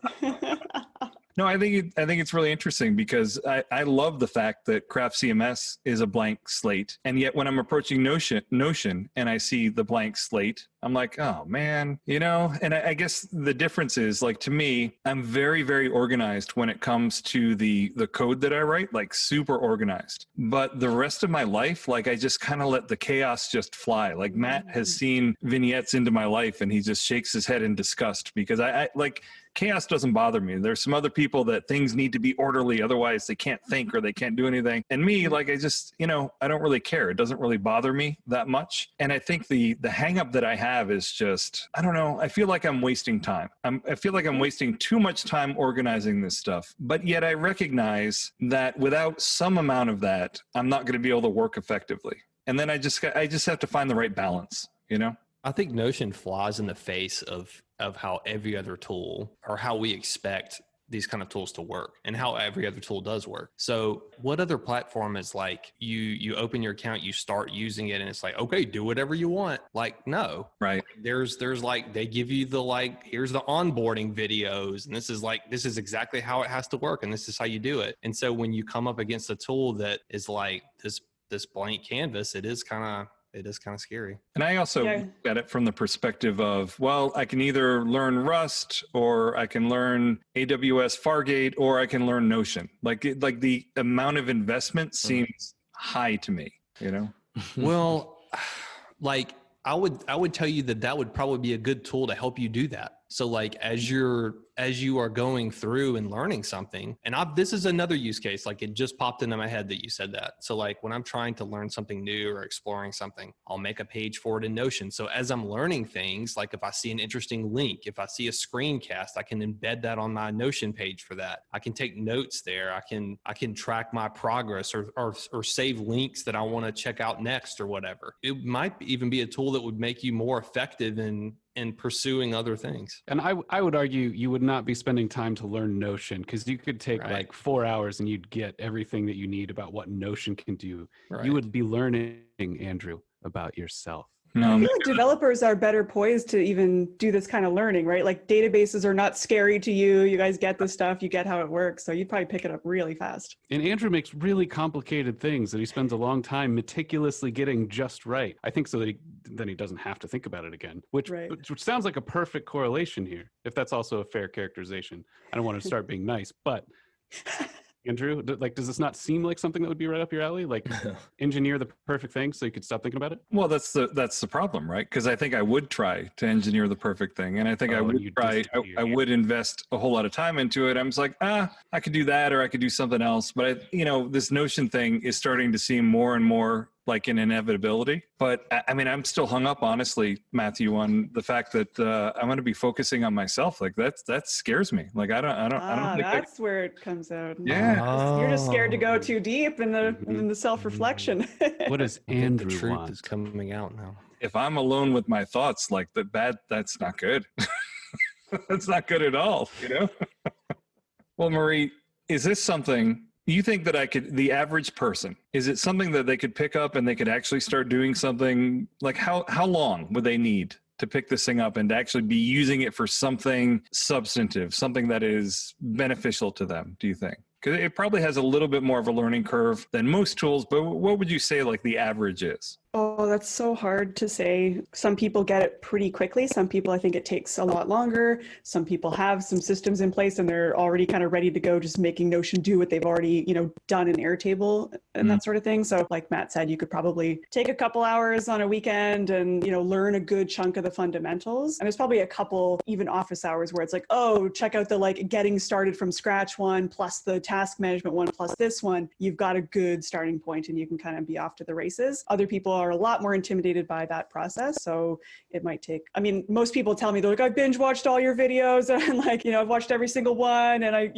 No, I think it's really interesting because I love the fact that Craft CMS is a blank slate. And yet when I'm approaching Notion and I see the blank slate, I'm like, oh man, you know, and I guess the difference is, like, to me, I'm very, very organized when it comes to the code that I write, like super organized. But the rest of my life, like, I just kind of let the chaos just fly. Like Matt has seen vignettes into my life and he just shakes his head in disgust because I like, chaos doesn't bother me. There's some other people that things need to be orderly, otherwise they can't think or they can't do anything. And me, like, I just, you know, I don't really care. It doesn't really bother me that much. And I think the hang up that I have is just, I don't know, I feel like I'm wasting time. I feel like I'm wasting too much time organizing this stuff. But yet I recognize that without some amount of that, I'm not going to be able to work effectively. And then I just have to find the right balance, you know? I think Notion flies in the face of how every other tool, or how we expect these kind of tools to work, and how every other tool does work. So what other platform is like, you open your account, you start using it, and it's like, okay, do whatever you want. Like, no, right. There's like, they give you the, like, here's the onboarding videos, and this is exactly how it has to work, and this is how you do it. And so when you come up against a tool that is like this blank canvas, it is kind of scary. And I also look at it from the perspective of, well, I can either learn Rust, or I can learn AWS Fargate, or I can learn Notion. Like the amount of investment seems high to me, you know? Well, like I would tell you that would probably be a good tool to help you do that. So like as you are going through and learning something, and this is another use case, like it just popped into my head that you said that. So like when I'm trying to learn something new or exploring something, I'll make a page for it in Notion. So as I'm learning things, like if I see an interesting link, if I see a screencast, I can embed that on my Notion page for that. I can take notes there. I can track my progress or save links that I want to check out next or whatever. It might even be a tool that would make you more effective in pursuing other things. And I would argue you would not be spending time to learn Notion, because you could take like 4 hours and you'd get everything that you need about what Notion can do. Right. You would be learning, Andrew, about yourself. I feel like developers are better poised to even do this kind of learning, right? Like databases are not scary to you. You guys get this stuff, you get how it works. So you'd probably pick it up really fast. And Andrew makes really complicated things that he spends a long time meticulously getting just right. I think so that then he doesn't have to think about it again, which sounds like a perfect correlation here, if that's also a fair characterization. I don't want to start being nice, but Andrew, like, does this not seem like something that would be right up your alley? Like, engineer the perfect thing so you could stop thinking about it? Well, that's the problem, right? Because I think I would try to engineer the perfect thing, and I think I would try. I would invest a whole lot of time into it. I'm just like, I could do that, or I could do something else. But this Notion thing is starting to seem more and more like an inevitability. But I mean, I'm still hung up, honestly, Matthew, on the fact that I'm going to be focusing on myself. Like that scares me. Like I don't think that's where it comes out. Yeah. You're just scared to go too deep in the self-reflection. What does I think Andrew the truth want? is coming out now. If I'm alone with my thoughts, like that's not good. That's not good at all, Well, Marie, is this something you think that the average person, is it something that they could pick up and they could actually start doing something? Like how long would they need to pick this thing up and to actually be using it for something substantive, something that is beneficial to them, do you think? Because it probably has a little bit more of a learning curve than most tools, but what would you say like the average is? Oh, that's so hard to say. Some people get it pretty quickly. Some people, I think it takes a lot longer. Some people have some systems in place and they're already kind of ready to go, just making Notion do what they've already, done in Airtable and that sort of thing. So like Matt said, you could probably take a couple hours on a weekend and, learn a good chunk of the fundamentals. And there's probably a couple even office hours where it's like, oh, check out the like getting started from scratch one, plus the task management one, plus this one. You've got a good starting point and you can kind of be off to the races. Other people are a lot more intimidated by that process. So it might take, most people tell me, they're like, I binge watched all your videos and like, I've watched every single one. And I,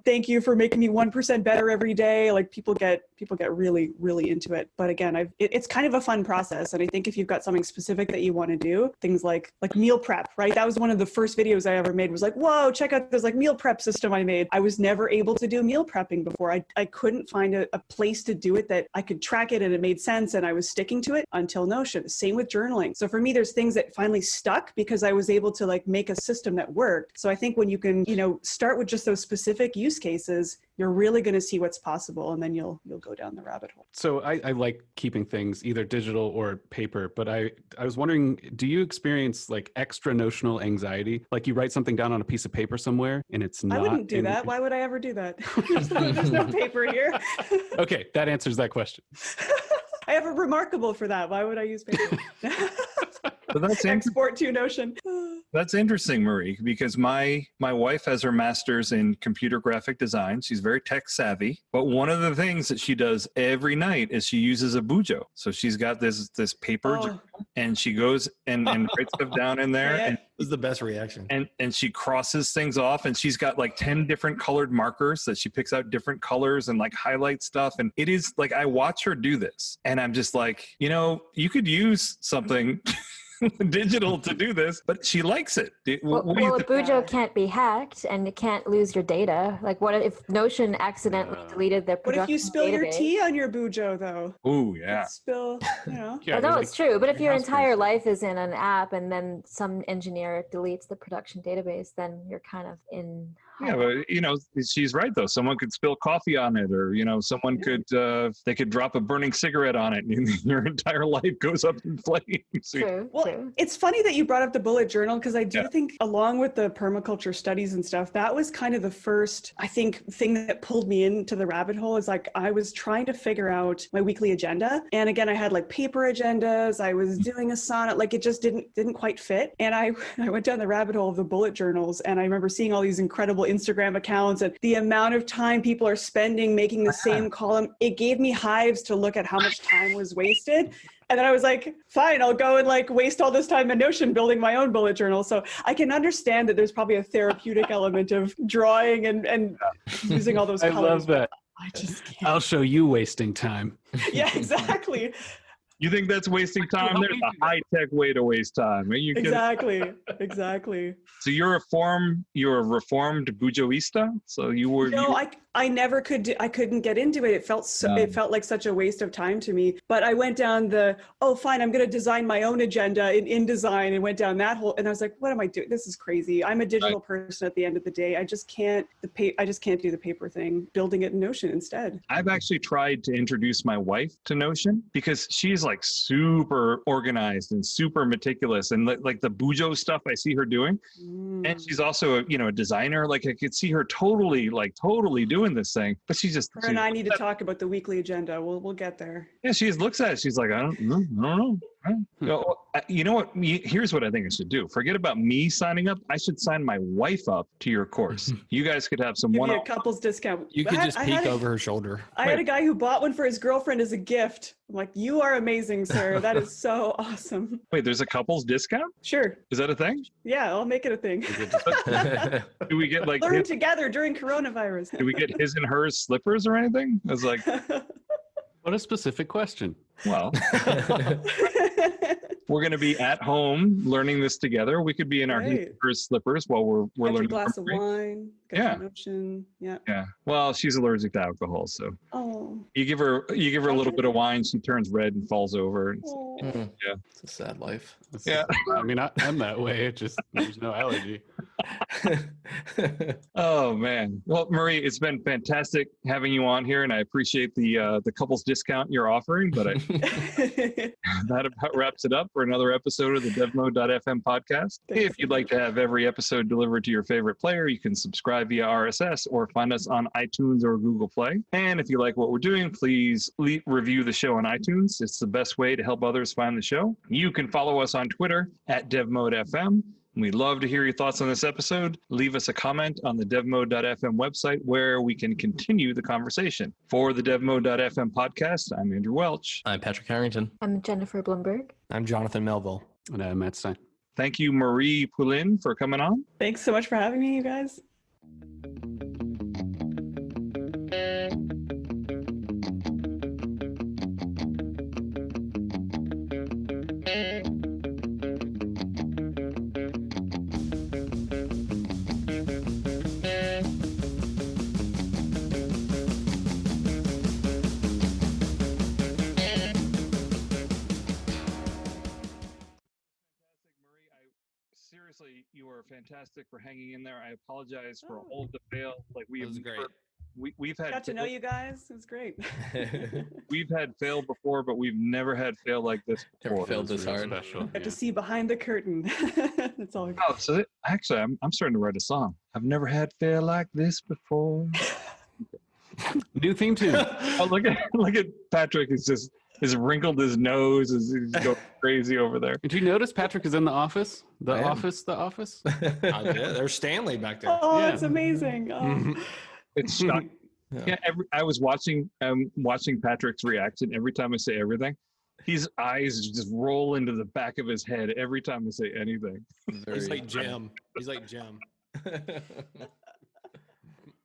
thank you for making me 1% better every day. Like people get really, really into it. But again, it's kind of a fun process. And I think if you've got something specific that you want to do, things like meal prep, right? That was one of the first videos I ever made, was like, whoa, check out this like meal prep system I made. I was never able to do meal prepping before. I couldn't find a place to do it that I could track it and it made sense and I was sticking to it until Notion. Same with journaling. So for me, there's things that finally stuck because I was able to like make a system that worked. So I think when you can, start with just those specific use cases, you're really going to see what's possible, and then you'll go down the rabbit hole. So I like keeping things either digital or paper, but I was wondering, do you experience like extra notional anxiety? Like you write something down on a piece of paper somewhere and it's not. I wouldn't do that. Why would I ever do that? There's no paper here. Okay, that answers that question. I have a remarkable for that. Why would I use paper? But that's export to Notion. That's interesting, Marie, because my wife has her master's in computer graphic design. She's very tech savvy, but one of the things that she does every night is she uses a bujo. So she's got this paper journal, and she goes and writes stuff down in there. And this is the best reaction. And she crosses things off, and she's got like 10 different colored markers that she picks out different colors and like highlight stuff. And it is like, I watch her do this and I'm just like, you could use something digital to do this, but she likes it. Well, a bujo can't be hacked and it can't lose your data. Like what if Notion accidentally deleted their production What if you spill database? your tea on your bujo though? Oh yeah. Spill, Yeah, no, it's true. But if your entire person. life is in an app and then some engineer deletes the production database, then you're kind of in. Yeah, but she's right though. Someone could spill coffee on it, or someone could they could drop a burning cigarette on it, and your entire life goes up in flames. True. Well, true. it's funny that you brought up the bullet journal, because I do think, along with the permaculture studies and stuff, that was kind of the first, I think, thing that pulled me into the rabbit hole. Is like I was trying to figure out my weekly agenda, and again, I had like paper agendas. I was doing Asana, like it just didn't quite fit. And I went down the rabbit hole of the bullet journals, and I remember seeing all these incredible Instagram accounts and the amount of time people are spending making the same column. It gave me hives to look at how much time was wasted. And then I was like, fine, I'll go and like waste all this time in Notion building my own bullet journal. So I can understand that there's probably a therapeutic element of drawing and using all those colors. I love that. I just can't. I'll show you wasting time. Yeah, exactly. You think that's wasting time? There's a high-tech way to waste time. Are you kidding? Exactly. So you're a reformed bujoista? So you were... No, I never could I couldn't get into it. It felt like such a waste of time to me. But I went down fine, I'm going to design my own agenda in InDesign, and went down that hole. And I was like, what am I doing? This is crazy. I'm a digital person at the end of the day. I just can't do the paper thing. Building it in Notion instead. I've actually tried to introduce my wife to Notion because she's like super organized and super meticulous, and like the Bujo stuff I see her doing. And she's also a designer. Like I could see her totally doing this thing, but she just Her and I need to talk about the weekly agenda. We'll get there. yeah, she just looks at it. She's like, I don't know. You know what? Here's what I think I should do. Forget about me signing up. I should sign my wife up to your course. You guys could have some Give me a one-off. couples discount. You could just peek over her shoulder. I had a guy who bought one for his girlfriend as a gift. I'm like, you are amazing, sir. That is so awesome. Wait, there's a couples discount? Sure. Is that a thing? Yeah, I'll make it a thing. Do we get like Learn together during coronavirus. do we get his and hers slippers or anything? It's like, What a specific question. well, we're going to be at home learning this together. We could be in our his and hers slippers while we're Get your learning. glass of Marie. wine. Get Yeah. your Notion. Yeah. Yeah. Well, she's allergic to alcohol, so Oh. you give her a little bit of wine, she turns red and falls over. Oh. Yeah. It's a sad life. Yeah. I mean, I'm that way. It just, there's no allergy. Oh man. Well, Marie, it's been fantastic having you on here, and I appreciate the couples discount you're offering. But that about wraps it up for another episode of the devMode.fm podcast. Thanks If you'd like to have every episode delivered to your favorite player, you can subscribe via RSS or find us on iTunes or Google Play. And if you like what we're doing, please review the show on iTunes. It's the best way to help others find the show. You can follow us on Twitter at devModeFM. We'd love to hear your thoughts on this episode. Leave us a comment on the devMode.fm website where we can continue the conversation. For the devMode.fm podcast, I'm Andrew Welch. I'm Patrick Harrington. I'm Jennifer Blumberg. I'm Jonathan Melville. And I'm Matt Stein. Thank you, Marie Poulin, for coming on. Thanks so much for having me, you guys. Seriously, you are fantastic for hanging in there. I apologize for all of the fail. Like we That have was great. we've had Got to know you guys. It was great. we've had fail before, but we've never had fail like this Never before. failed this Real hard. Special. Got to see behind the curtain. That's all. Oh, so actually, I'm starting to write a song. I've never had fail like this before. New theme tune. Oh, look at Patrick. He's wrinkled his nose. He's going crazy over there. Did you notice Patrick is in the office? The I am. office? There's Stanley back there. Oh, Yeah. that's amazing. Oh. It's shocking. Yeah. Yeah, I was watching Patrick's reaction every time I say everything. His eyes just roll into the back of his head every time I say anything. He's like Jim. He's like Jim.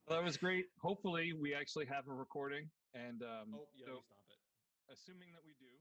Well, that was great. Hopefully, we actually have a recording, and Oh, yeah, so we stop it. assuming that we do.